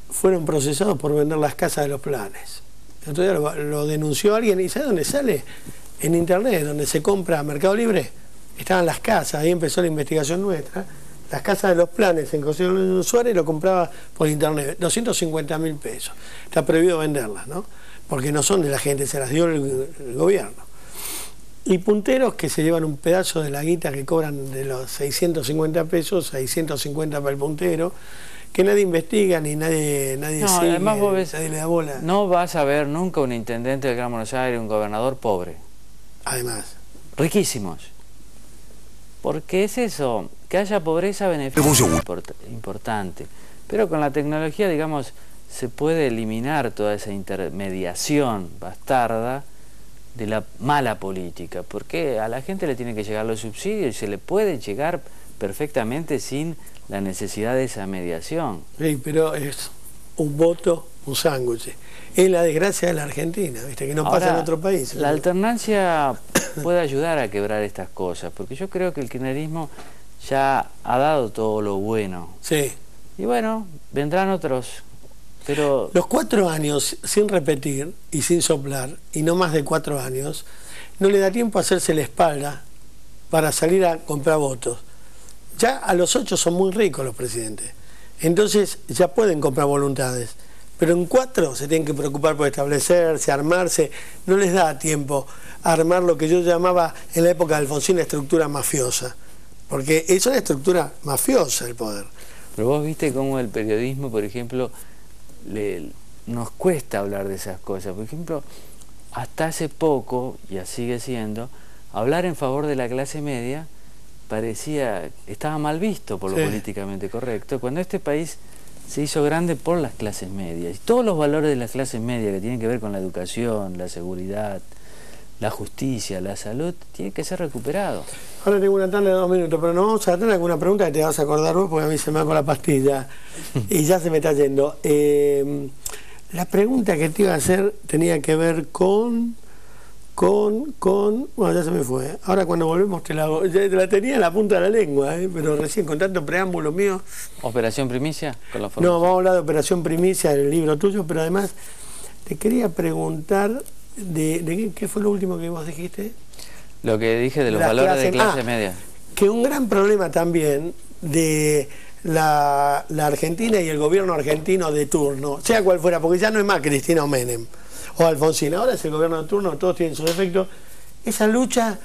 fueron procesados por vender las casas de los planes. Entonces lo denunció alguien y ¿sabe dónde sale? En internet, donde se compra Mercado Libre, estaban las casas, ahí empezó la investigación nuestra. Las casas de los planes en José León Suárez lo compraba por internet, 250.000 pesos. Está prohibido venderlas, ¿no? Porque no son de la gente, se las dio el gobierno. Y punteros que se llevan un pedazo de la guita que cobran de los 650 pesos, 650 para el puntero, que nadie investiga ni nadie no, sigue, además vos ves, nadie le da bola. No vas a ver nunca un intendente del Gran Buenos Aires, un gobernador pobre. Además. Riquísimos. Porque es eso, que haya pobreza beneficia importante. Pero con la tecnología, digamos, se puede eliminar toda esa intermediación bastarda de la mala política, porque a la gente le tienen que llegar los subsidios y se le puede llegar perfectamente sin la necesidad de esa mediación. Sí, pero es un voto, un sándwich. Es la desgracia de la Argentina, ¿viste? Que no pasa en otro país. La alternancia puede ayudar a quebrar estas cosas, porque yo creo que el kirchnerismo ya ha dado todo lo bueno. Sí. Y bueno, vendrán otros, pero... Los 4 años sin repetir y sin soplar, y no más de 4 años, no le da tiempo a hacerse la espalda para salir a comprar votos. Ya a los 8 son muy ricos los presidentes, entonces ya pueden comprar voluntades, pero en 4 se tienen que preocupar por establecerse, armarse. No les da tiempo a armar lo que yo llamaba en la época de Alfonsín la estructura mafiosa, porque es una estructura mafiosa el poder. Pero vos viste cómo el periodismo, por ejemplo, nos cuesta hablar de esas cosas. Por ejemplo, hasta hace poco, y así sigue siendo, hablar en favor de la clase media estaba mal visto por lo políticamente correcto, cuando este país se hizo grande por las clases medias. Y todos los valores de las clases medias que tienen que ver con la educación, la seguridad, la justicia, la salud, tienen que ser recuperados. Ahora tengo una tanda de 2 minutos, pero nos vamos a tener alguna pregunta que te vas a acordar vos, porque a mí se me va con la pastilla y ya se me está yendo. La pregunta que te iba a hacer tenía que ver con... Bueno, ya se me fue. Ahora cuando volvemos te la hago. Ya te la tenía en la punta de la lengua, pero recién con tanto preámbulo mío. ¿Operación Primicia? No, vamos a hablar de Operación Primicia, del libro tuyo, pero además te quería preguntar de ¿qué fue lo último que vos dijiste? Lo que dije de los valores de clase media. Que un gran problema también de la Argentina y el gobierno argentino de turno, sea cual fuera, porque ya no es más Cristina o Menem o Alfonsín, ahora es el gobierno de turno, todos tienen sus defectos, esa lucha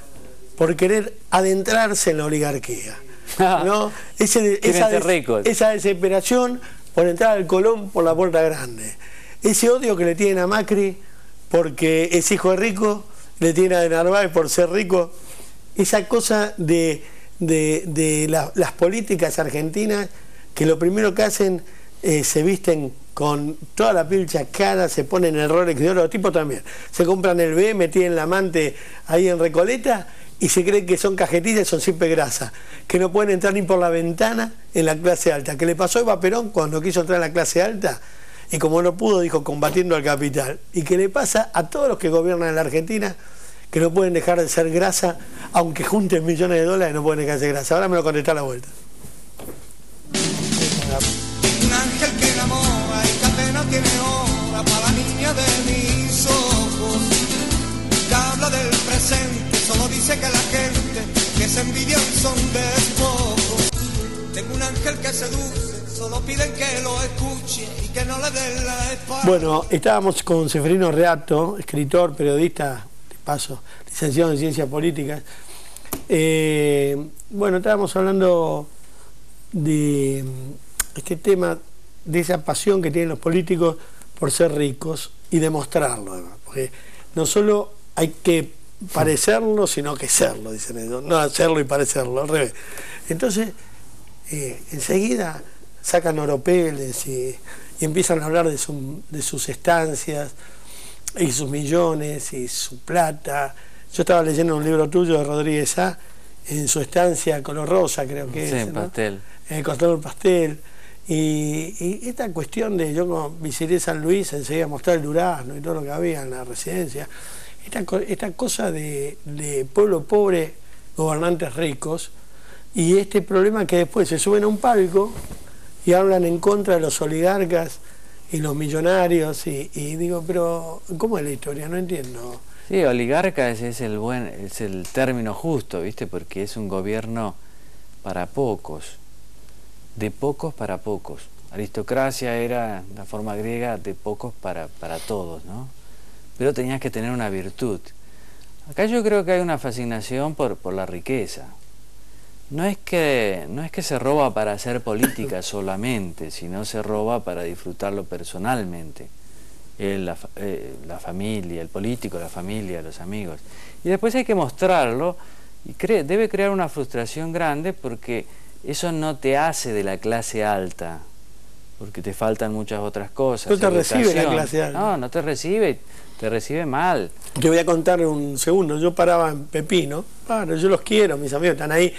por querer adentrarse en la oligarquía, ¿no? Esa desesperación por entrar al Colón por la puerta grande, ese odio que le tienen a Macri porque es hijo de rico, le tienen a De Narváez por ser rico, esa cosa de las políticas argentinas que lo primero que hacen se visten con toda la piel chacada, se ponen el Rolex de oro, los tipos también se compran el BM, tienen la amante ahí en Recoleta y se creen que son cajetillas y son siempre grasa, que no pueden entrar ni por la ventana en la clase alta, que le pasó a Eva Perón cuando quiso entrar en la clase alta y como no pudo dijo combatiendo al capital, y que le pasa a todos los que gobiernan en la Argentina, que no pueden dejar de ser grasa, aunque junten millones de dólares no pueden dejar de ser grasa. Ahora me lo contesta a la vuelta. Un ángel que enamora y que apenas tiene hora para la niña de mis ojos, que habla del presente, solo dice que la gente que se envidian son despojos. Tengo un ángel que seduce, solo piden que lo escuche y que no le den la espalda. Bueno, estábamos con Seferino Reato, escritor, periodista, de paso, licenciado en Ciencias Políticas. Bueno, estábamos hablando de este tema, de esa pasión que tienen los políticos por ser ricos y demostrarlo, además, porque no solo hay que parecerlo, sino que serlo, dicen ellos, no hacerlo y parecerlo, al revés. Entonces, enseguida sacan oropeles y empiezan a hablar de sus estancias y sus millones y su plata. Yo estaba leyendo un libro tuyo de Rodríguez Sá, en su estancia color rosa, creo que sí, es, ¿no? pastel. Color pastel. Y esta cuestión de, yo como visité San Luis, enseguida mostrar el durazno y todo lo que había en la residencia, esta cosa de pueblo pobre, gobernantes ricos, y este problema que después se suben a un palco y hablan en contra de los oligarcas y los millonarios, y digo, pero ¿cómo es la historia? No entiendo. Sí, oligarca es el término justo, ¿viste? Porque es un gobierno para pocos, de pocos para pocos. Aristocracia era la forma griega de pocos para todos, ¿no? Pero tenías que tener una virtud. Acá yo creo que hay una fascinación por la riqueza. No es que se roba para hacer política solamente, sino se roba para disfrutarlo personalmente. La familia, el político, la familia, los amigos. Y después hay que mostrarlo y debe crear una frustración grande porque eso no te hace de la clase alta, porque te faltan muchas otras cosas. No te recibe la clase alta. No te recibe, te recibe mal. Te voy a contar un segundo. Yo paraba en Pepino, yo los quiero, mis amigos están ahí,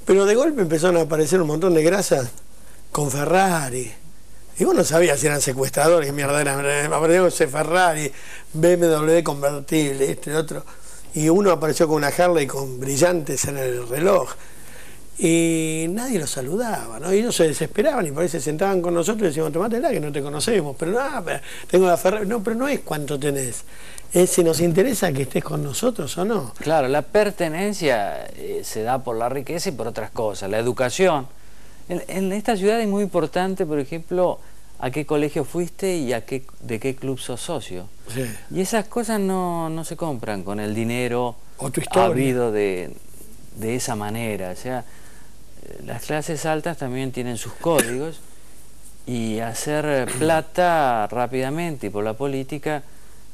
Pero de golpe empezaron a aparecer un montón de grasas con Ferrari. Y vos no sabías si eran secuestradores, mierda, apareció ese Ferrari, BMW convertible, este y otro. Y uno apareció con una Harley con brillantes en el reloj. Y nadie los saludaba, ¿no? Y ellos se desesperaban y por ahí se sentaban con nosotros y decíamos, tomátela que no te conocemos. Pero no, tengo la Ferrari. No, pero no es cuánto tenés. Es si nos interesa que estés con nosotros o no. Claro, la pertenencia se da por la riqueza y por otras cosas. La educación. En esta ciudad es muy importante, por ejemplo, a qué colegio fuiste y de qué club sos socio. Sí. Y esas cosas no se compran con el dinero O tu historia. habido de esa manera. O sea, las clases altas también tienen sus códigos y hacer plata rápidamente y por la política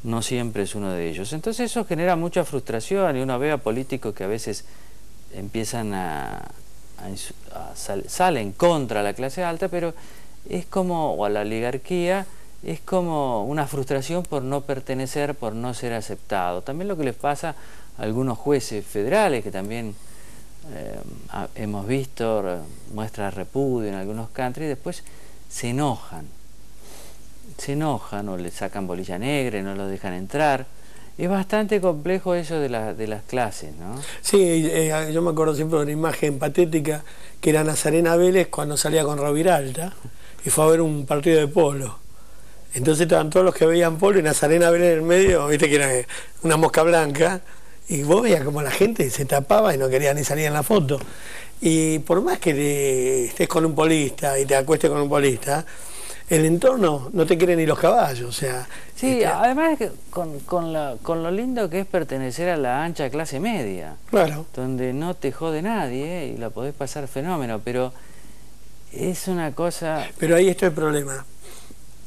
no siempre es uno de ellos. Entonces eso genera mucha frustración y uno ve a políticos que a veces empiezan salen contra la clase alta, pero es como, o a la oligarquía, es como una frustración por no pertenecer, por no ser aceptado. También lo que les pasa a algunos jueces federales que también hemos visto muestras de repudio en algunos country, y después se enojan o le sacan bolilla negra y no los dejan entrar. Es bastante complejo eso de las clases, ¿no? Sí, yo me acuerdo siempre de una imagen patética que era Nazarena Vélez cuando salía con Roviralta y fue a ver un partido de polo. Entonces estaban todos los que veían polo y Nazarena Vélez en el medio, viste que era una mosca blanca, y vos veías como la gente se tapaba y no quería ni salir en la foto. Y por más que estés con un polista y te acuestes con un polista, el entorno no te quiere ni los caballos, o sea... Sí, además que con lo lindo que es pertenecer a la ancha clase media, Claro. donde no te jode nadie y la podés pasar fenómeno, pero es una cosa... Pero ahí está el problema.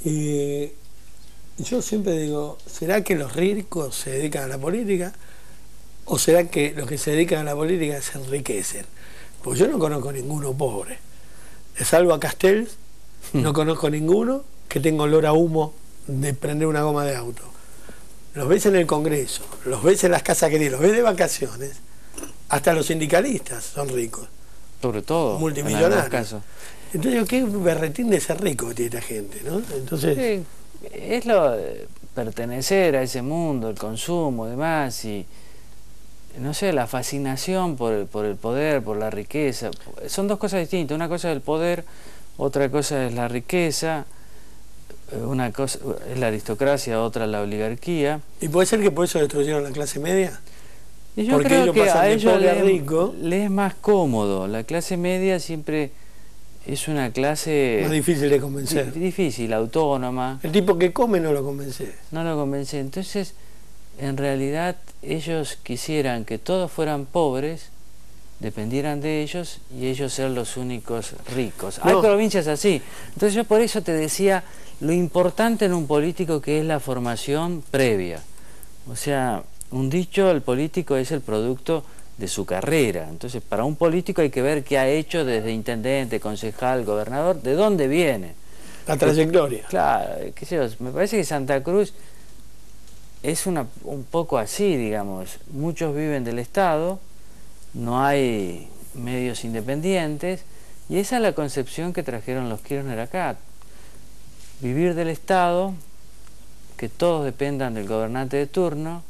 Yo siempre digo, ¿será que los ricos se dedican a la política? ¿O será que los que se dedican a la política se enriquecen? Pues yo no conozco ninguno pobre. Salvo a Castells, no conozco ninguno que tenga olor a humo de prender una goma de auto. Los ves en el Congreso, los ves en las casas que tienen, los ves de vacaciones. Hasta los sindicalistas son ricos. Sobre todo, multimillonarios. en algunos casos. Entonces, qué berretín de ser rico que tiene esta gente, ¿no? Entonces... Sí, es lo de pertenecer a ese mundo, el consumo, demás, y no sé, la fascinación por el poder, por la riqueza. Son dos cosas distintas. Una cosa es el poder, otra cosa es la riqueza, una cosa es la aristocracia, otra la oligarquía. ¿Y puede ser que por eso destruyeron la clase media? Y yo Porque creo ellos que pasan a de ellos pobre a rico. les es más cómodo. La clase media siempre es una clase Más difícil de convencer. difícil, autónoma. El tipo que come no lo convence. No lo convence. Entonces, en realidad, ellos quisieran que todos fueran pobres, dependieran de ellos y ellos ser los únicos ricos. No. Hay provincias así. Entonces yo por eso te decía lo importante en un político que es la formación previa. O sea, un dicho, el político es el producto de su carrera. Entonces, para un político hay que ver qué ha hecho desde intendente, concejal, gobernador, de dónde viene. La trayectoria. Claro, qué sé yo, me parece que Santa Cruz es un poco así, digamos. Muchos viven del Estado, no hay medios independientes, y esa es la concepción que trajeron los Kirchner acá. Vivir del Estado, que todos dependan del gobernante de turno,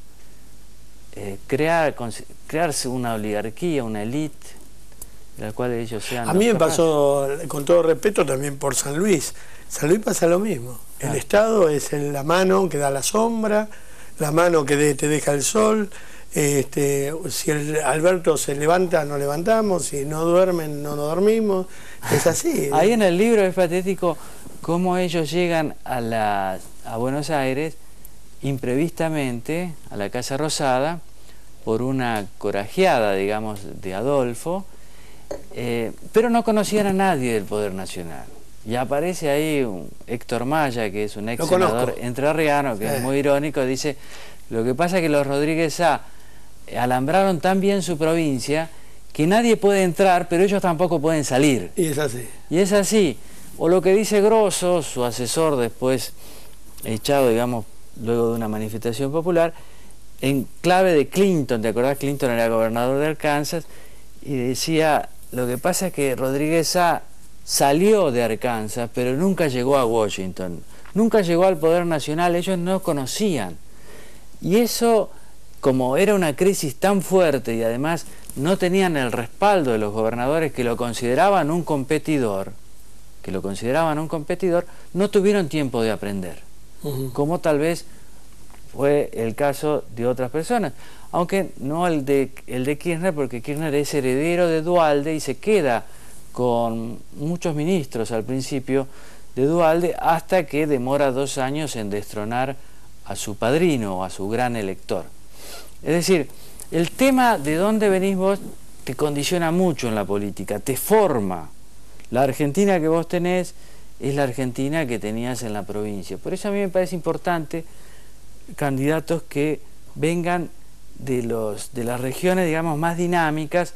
crearse una oligarquía, una élite, de la cual ellos sean. A mí me capaces. pasó, con todo respeto, también por San Luis. San Luis pasa lo mismo. El Estado es la mano que da la sombra, la mano que te deja el sol. Si el Alberto se levanta, no levantamos, si no duermen, no dormimos. Es así. Ahí en el libro es patético cómo ellos llegan a Buenos Aires imprevistamente, a la Casa Rosada, por una corajeada, digamos, de Adolfo, pero no conocían a nadie del Poder Nacional. Y aparece ahí un Héctor Maya, que es un ex senador entrerriano, que es muy irónico, dice, lo que pasa es que los Rodríguez Sá alambraron tan bien su provincia que nadie puede entrar, pero ellos tampoco pueden salir. Y es así. Y es así. O lo que dice Grosso, su asesor después echado, digamos, luego de una manifestación popular, en clave de Clinton. ¿Te acordás? Clinton era gobernador de Arkansas y decía, lo que pasa es que Rodríguez Sá salió de Arkansas, pero nunca llegó a Washington, nunca llegó al poder nacional, ellos no conocían. Y eso, como era una crisis tan fuerte y además no tenían el respaldo de los gobernadores que lo consideraban un competidor, no tuvieron tiempo de aprender, como tal vez fue el caso de otras personas, aunque no el de Kirchner, porque Kirchner es heredero de Duhalde y se queda con muchos ministros al principio de Duhalde hasta que demora 2 años en destronar a su padrino o a su gran elector. Es decir, el tema de dónde venís vos te condiciona mucho en la política, te forma. La Argentina que vos tenés es la Argentina que tenías en la provincia. Por eso a mí me parece importante candidatos que vengan de las regiones, digamos, más dinámicas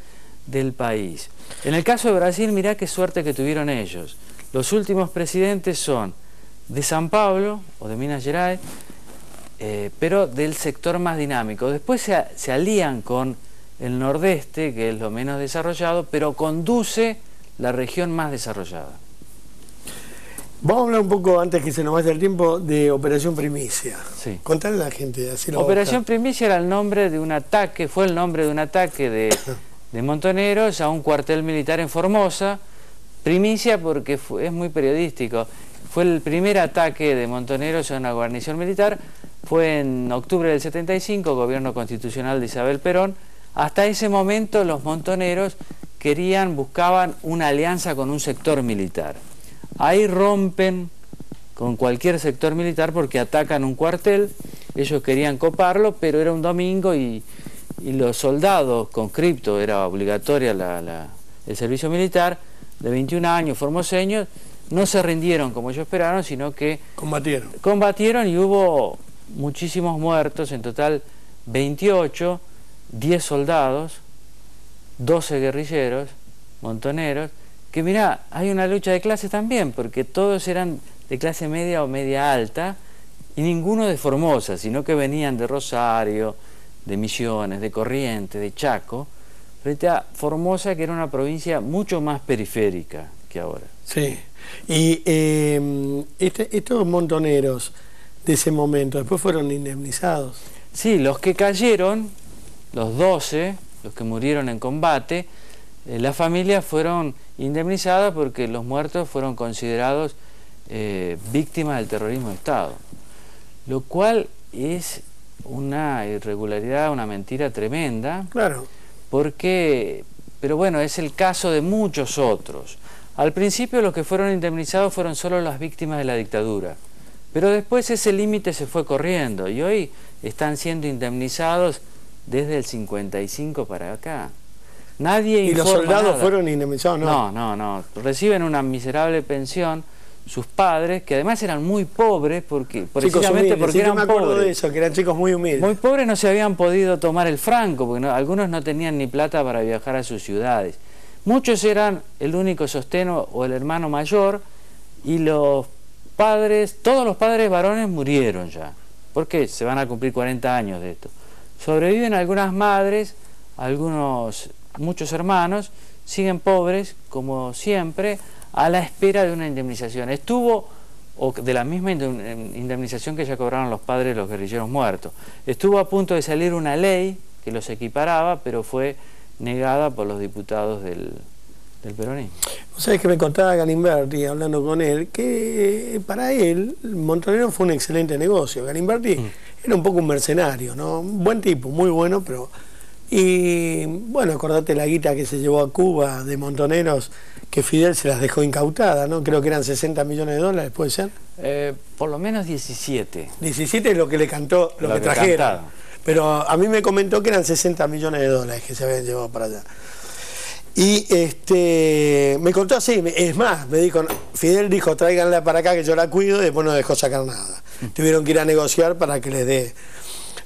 del país. En el caso de Brasil, mirá qué suerte que tuvieron ellos. Los últimos presidentes son de San Pablo o de Minas Gerais, pero del sector más dinámico. Después se alían con el nordeste, que es lo menos desarrollado, pero conduce la región más desarrollada. Vamos a hablar un poco, antes que se nos vaya el tiempo, de Operación Primicia. Sí. Contale a la gente, así lo Operación Primicia era el nombre de un ataque, fue el nombre de un ataque de Montoneros a un cuartel militar en Formosa. Primicia porque es muy periodístico. Fue el primer ataque de Montoneros a una guarnición militar, fue en octubre del 75, gobierno constitucional de Isabel Perón. Hasta ese momento los montoneros buscaban una alianza con un sector militar. Ahí rompen con cualquier sector militar porque atacan un cuartel, ellos querían coparlo, pero era un domingo y los soldados conscriptos, era obligatoria el servicio militar, de 21 años, formoseños, no se rindieron como ellos esperaron, sino que combatieron y hubo muchísimos muertos, en total 28, 10 soldados, 12 guerrilleros, montoneros, que mirá, hay una lucha de clases también, porque todos eran de clase media o media alta, y ninguno de Formosa, sino que venían de Rosario, de Misiones, de Corrientes, de Chaco, frente a Formosa, que era una provincia mucho más periférica que ahora. Sí, y estos montoneros de ese momento, después fueron indemnizados. Sí, los que cayeron, los 12, los que murieron en combate, las familias fueron indemnizadas porque los muertos fueron considerados víctimas del terrorismo de Estado, lo cual es una irregularidad, una mentira tremenda. Claro. Pero bueno, es el caso de muchos otros. Al principio los que fueron indemnizados fueron solo las víctimas de la dictadura, pero después ese límite se fue corriendo y hoy están siendo indemnizados desde el 55 para acá. Nadie ¿Y los soldados nada. Fueron indemnizados? No. Reciben una miserable pensión sus padres, que además eran muy pobres, precisamente porque eran pobres. Yo me acuerdo de eso, que eran chicos muy humildes. Muy pobres, no se habían podido tomar el franco, porque algunos no tenían ni plata para viajar a sus ciudades. Muchos eran el único sostén o el hermano mayor, y los padres, todos los padres varones murieron ya, porque se van a cumplir 40 años de esto. Sobreviven algunas madres, muchos hermanos, siguen pobres, como siempre, a la espera de una indemnización. O de la misma indemnización que ya cobraron los padres de los guerrilleros muertos. Estuvo a punto de salir una ley que los equiparaba, pero fue negada por los diputados del peronismo. Vos sabés que me contaba Galimberti, hablando con él, que para él Montonero fue un excelente negocio. Galimberti era un poco un mercenario, ¿no? Un buen tipo, muy bueno, pero... Y bueno, acordate la guita que se llevó a Cuba de montoneros, que Fidel se las dejó incautadas, ¿no? Creo que eran 60 millones de dólares, ¿puede ser? Por lo menos 17. 17 es lo que le cantó, lo que trajeron. Pero a mí me comentó que eran 60 millones de dólares que se habían llevado para allá. Y me contó así, es más, me dijo, Fidel dijo, tráiganla para acá que yo la cuido, y después no dejó sacar nada. Tuvieron que ir a negociar para que les dé.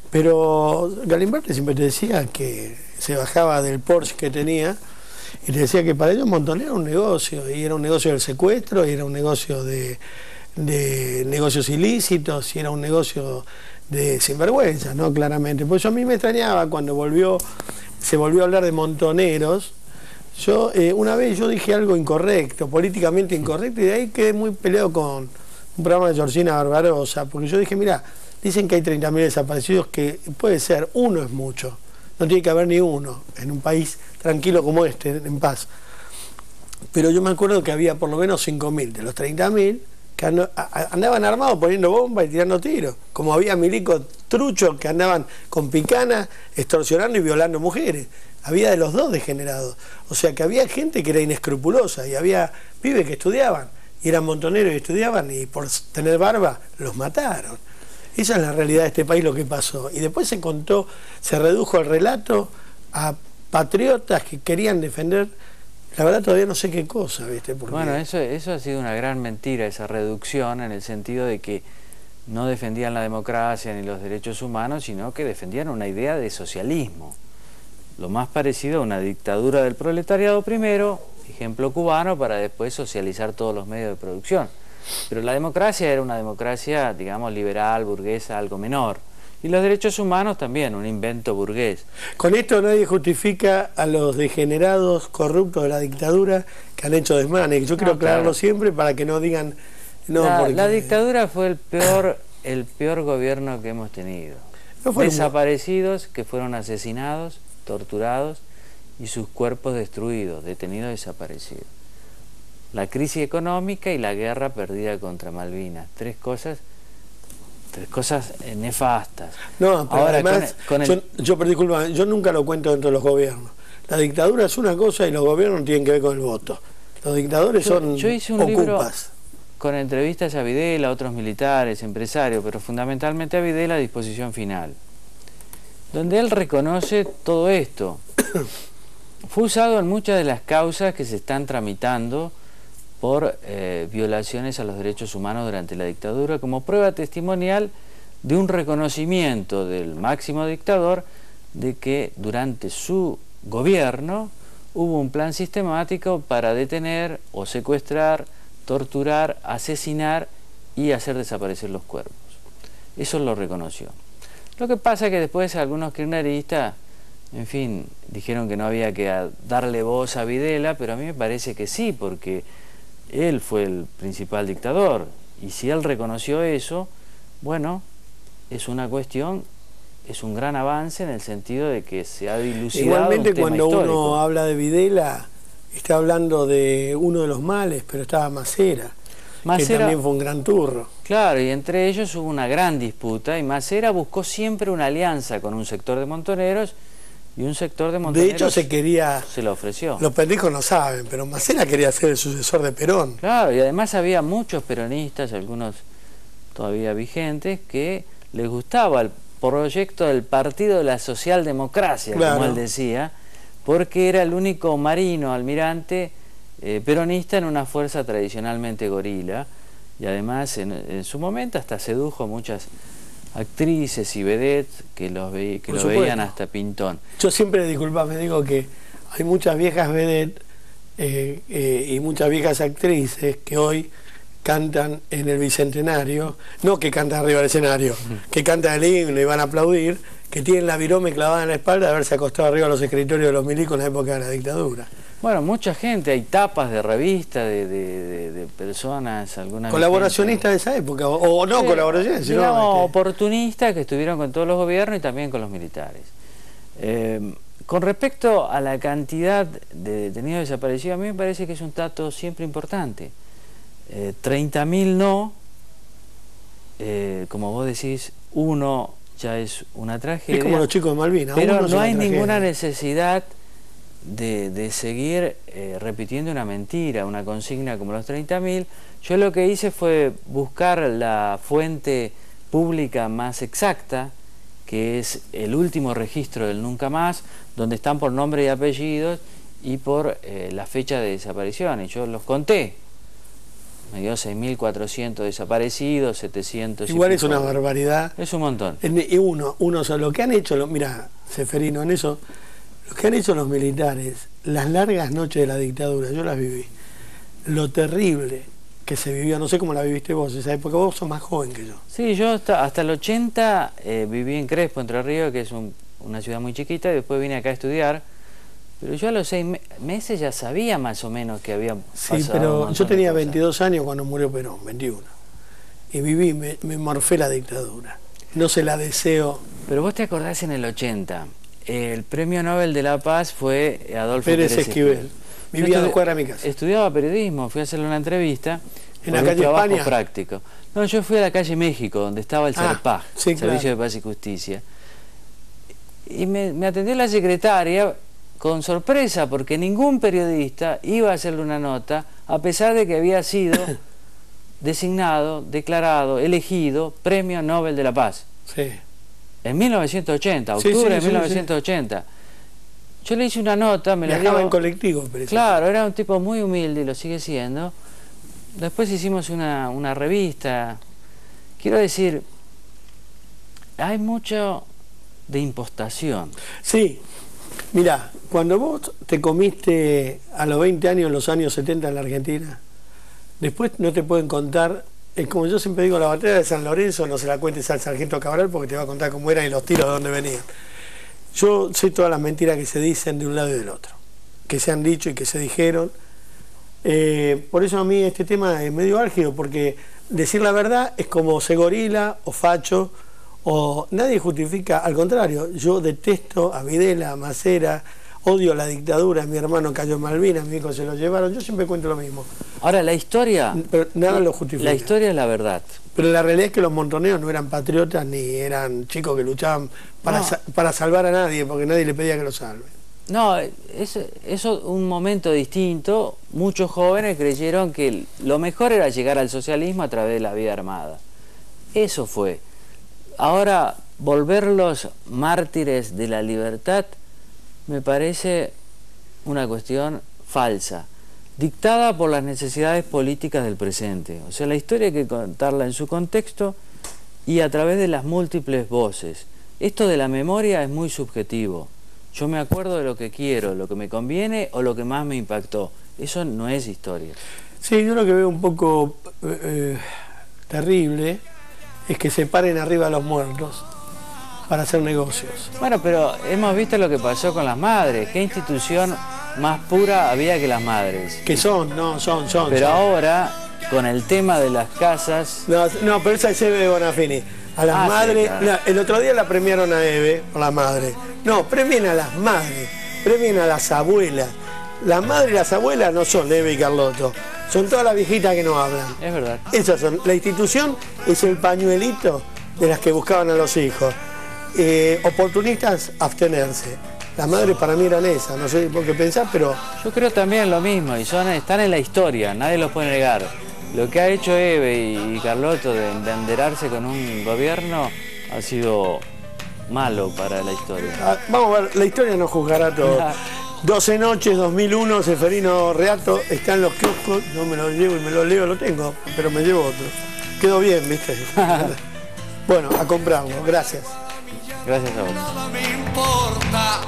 Pero Galimberti siempre te decía que se bajaba del Porsche que tenía y te decía que para ellos Montonero era un negocio, y era un negocio del secuestro, y era un negocio de negocios ilícitos, y era un negocio de sinvergüenza, ¿no? Claramente. Por eso a mí me extrañaba cuando se volvió a hablar de montoneros, Yo una vez yo dije algo incorrecto, políticamente incorrecto, y de ahí quedé muy peleado con un programa de Georgina Barbarosa, porque yo dije, mira, dicen que hay 30.000 desaparecidos, que puede ser, uno es mucho, no tiene que haber ni uno en un país tranquilo como este, en paz. Pero yo me acuerdo que había por lo menos 5.000 de los 30.000 que andaban armados poniendo bombas y tirando tiros, como había milicos truchos que andaban con picanas, extorsionando y violando mujeres. Había de los dos degenerados. O sea que había gente que era inescrupulosa y había pibes que estudiaban y eran montoneros y estudiaban y por tener barba los mataron. Esa es la realidad de este país, lo que pasó. Y después se redujo el relato a patriotas que querían defender, la verdad todavía no sé qué cosa, ¿viste? Porque... Bueno, eso ha sido una gran mentira, esa reducción, en el sentido de que no defendían la democracia ni los derechos humanos, sino que defendían una idea de socialismo. Lo más parecido a una dictadura del proletariado primero, ejemplo cubano, para después socializar todos los medios de producción. Pero la democracia era una democracia, digamos, liberal, burguesa, algo menor. Y los derechos humanos también, un invento burgués. Con esto nadie justifica a los degenerados corruptos de la dictadura que han hecho desmanes. Yo quiero aclararlo claro. Siempre para que no digan... No, la dictadura fue el peor gobierno que hemos tenido. No desaparecidos que fueron asesinados, torturados y sus cuerpos destruidos, detenidos, desaparecidos. La crisis económica y la guerra perdida contra Malvinas. Tres cosas nefastas. No, pero ahora, además, yo nunca lo cuento dentro de los gobiernos. La dictadura es una cosa y los gobiernos no tienen que ver con el voto. Los dictadores son yo hice un libro con entrevistas a Videla, a otros militares, empresarios, pero fundamentalmente a Videla, a disposición final, donde él reconoce todo esto. Fue usado en muchas de las causas que se están tramitando por violaciones a los derechos humanos durante la dictadura, como prueba testimonial de un reconocimiento del máximo dictador de que durante su gobierno hubo un plan sistemático para detener o secuestrar, torturar, asesinar y hacer desaparecer los cuerpos. Eso lo reconoció. Lo que pasa es que después algunos kirchneristas, en fin, dijeron que no había que darle voz a Videla, pero a mí me parece que sí, porque él fue el principal dictador, y si él reconoció eso, bueno, es una cuestión, es un gran avance en el sentido de que se ha dilucidado. Igualmente un tema cuando histórico. Uno habla de Videla, está hablando de uno de los males, pero estaba Macera, que también fue un gran turro. Claro, y entre ellos hubo una gran disputa, y Macera buscó siempre una alianza con un sector de montoneros, y un sector de montoneros de hecho se lo ofreció. Los pendejos no saben, pero Macera quería ser el sucesor de Perón. Claro, y además había muchos peronistas, algunos todavía vigentes, que les gustaba el proyecto del Partido de la Socialdemocracia, claro, como él decía, porque era el único marino, almirante, peronista en una fuerza tradicionalmente gorila, y además en su momento hasta sedujo muchas actrices y vedettes que lo veían hasta pintón. Yo siempre, disculpame, digo que hay muchas viejas vedettes y muchas viejas actrices que hoy cantan en el Bicentenario, no que cantan arriba del escenario, que cantan el himno y van a aplaudir, que tienen la virome clavada en la espalda de haberse acostado arriba de los escritorios de los milicos en la época de la dictadura. Bueno, mucha gente, hay tapas de revistas de personas, algunas colaboracionistas de esa época, o no colaboraciones, sino digamos, oportunistas que estuvieron con todos los gobiernos y también con los militares. Con respecto a la cantidad de detenidos desaparecidos, a mí me parece que es un dato siempre importante. 30.000 no, como vos decís, uno ya es una tragedia. Es como los chicos de Malvinas. Pero no hay ninguna necesidad de seguir repitiendo una mentira, una consigna como los 30.000. Yo lo que hice fue buscar la fuente pública más exacta, que es el último registro del Nunca Más, donde están por nombre y apellidos y por la fecha de desaparición. Y yo los conté. Me dio 6.400 desaparecidos, 700... Igual es una barbaridad. Es un montón. Y uno solo, lo que han hecho, mira, Seferino, en eso, lo que han hecho los militares, las largas noches de la dictadura, yo las viví, lo terrible que se vivió, no sé cómo la viviste vos, esa época, vos sos más joven que yo. Sí, yo hasta el 80 viví en Crespo, Entre Ríos, que es una ciudad muy chiquita, y después vine acá a estudiar, Pero yo a los 6 meses ya sabía más o menos que había pasado. Sí, pero yo tenía 22 años cuando murió Perón, 21. Y viví, me morfé la dictadura. No se la deseo. Pero vos te acordás en el 80, el premio Nobel de la Paz fue Adolfo Pérez Esquivel. Vivía a 2 cuadras de mi casa. Estudiaba periodismo, fui a hacerle una entrevista. ¿En la calle España? Práctico. No, yo fui a la calle México, donde estaba el CERPAG, sí, Servicio de Paz y Justicia. Y me atendió la secretaria con sorpresa, porque ningún periodista iba a hacerle una nota, a pesar de que había sido designado, declarado, elegido Premio Nobel de la Paz. Sí. En 1980, octubre de 1980. Sí. Yo le hice una nota, me la dio en colectivo. Pero claro, era un tipo muy humilde y lo sigue siendo. Después hicimos una revista. Quiero decir, hay mucho de impostación. Sí, mirá, cuando vos te comiste a los 20 años, en los años 70 en la Argentina, después no te pueden contar, es como yo siempre digo, la batalla de San Lorenzo no se la cuentes al sargento Cabral porque te va a contar cómo eran y los tiros de dónde venían. Yo sé todas las mentiras que se dicen de un lado y del otro, que se han dicho y que se dijeron. Por eso a mí este tema es medio álgido, porque decir la verdad es como ser gorila o facho, o nadie justifica, al contrario, yo detesto a Videla, a Macera, odio la dictadura, mi hermano cayó en Malvinas, mi hijo se lo llevaron, yo siempre cuento lo mismo. Ahora, la historia... Pero nada lo justifica. La historia es la verdad. Pero la realidad es que los montoneros no eran patriotas ni eran chicos que luchaban para salvar a nadie, porque nadie le pedía que lo salve. No, es un momento distinto. Muchos jóvenes creyeron que lo mejor era llegar al socialismo a través de la vida armada. Eso fue. Ahora, volverlos mártires de la libertad me parece una cuestión falsa, dictada por las necesidades políticas del presente. O sea, la historia hay que contarla en su contexto y a través de las múltiples voces. Esto de la memoria es muy subjetivo. Yo me acuerdo de lo que quiero, lo que me conviene o lo que más me impactó. Eso no es historia. Sí, yo lo que veo un poco terrible es que se paren arriba a los muertos para hacer negocios. Bueno, pero hemos visto lo que pasó con las madres. ¿Qué institución más pura había que las madres? Que son. Pero ahora, con el tema de las casas... No, pero esa es Eve de Bonafini. A las madres... Sí, claro. El otro día la premiaron a Eve, por la madre. No, premien a las madres, premien a las abuelas. Las madres y las abuelas no son Eve y Carlotto. Son todas las viejitas que no hablan. Es verdad. Esas son. La institución es el pañuelito de las que buscaban a los hijos. Oportunistas, abstenerse. Las madres para mí eran esas, no sé por qué pensar, pero... Yo creo también lo mismo, y están en la historia, nadie los puede negar. Lo que ha hecho Eve y Carlotto de enbanderarse con un gobierno ha sido malo para la historia. Vamos a ver, la historia nos juzgará todo. 12 noches, 2001, Seferino Reato, está en los kioscos, no me lo llevo y me lo leo, lo tengo, pero me llevo otro. Quedó bien, ¿viste? Bueno, a comprarlo, gracias. Gracias a vos. Nada me importa,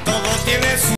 todo tiene su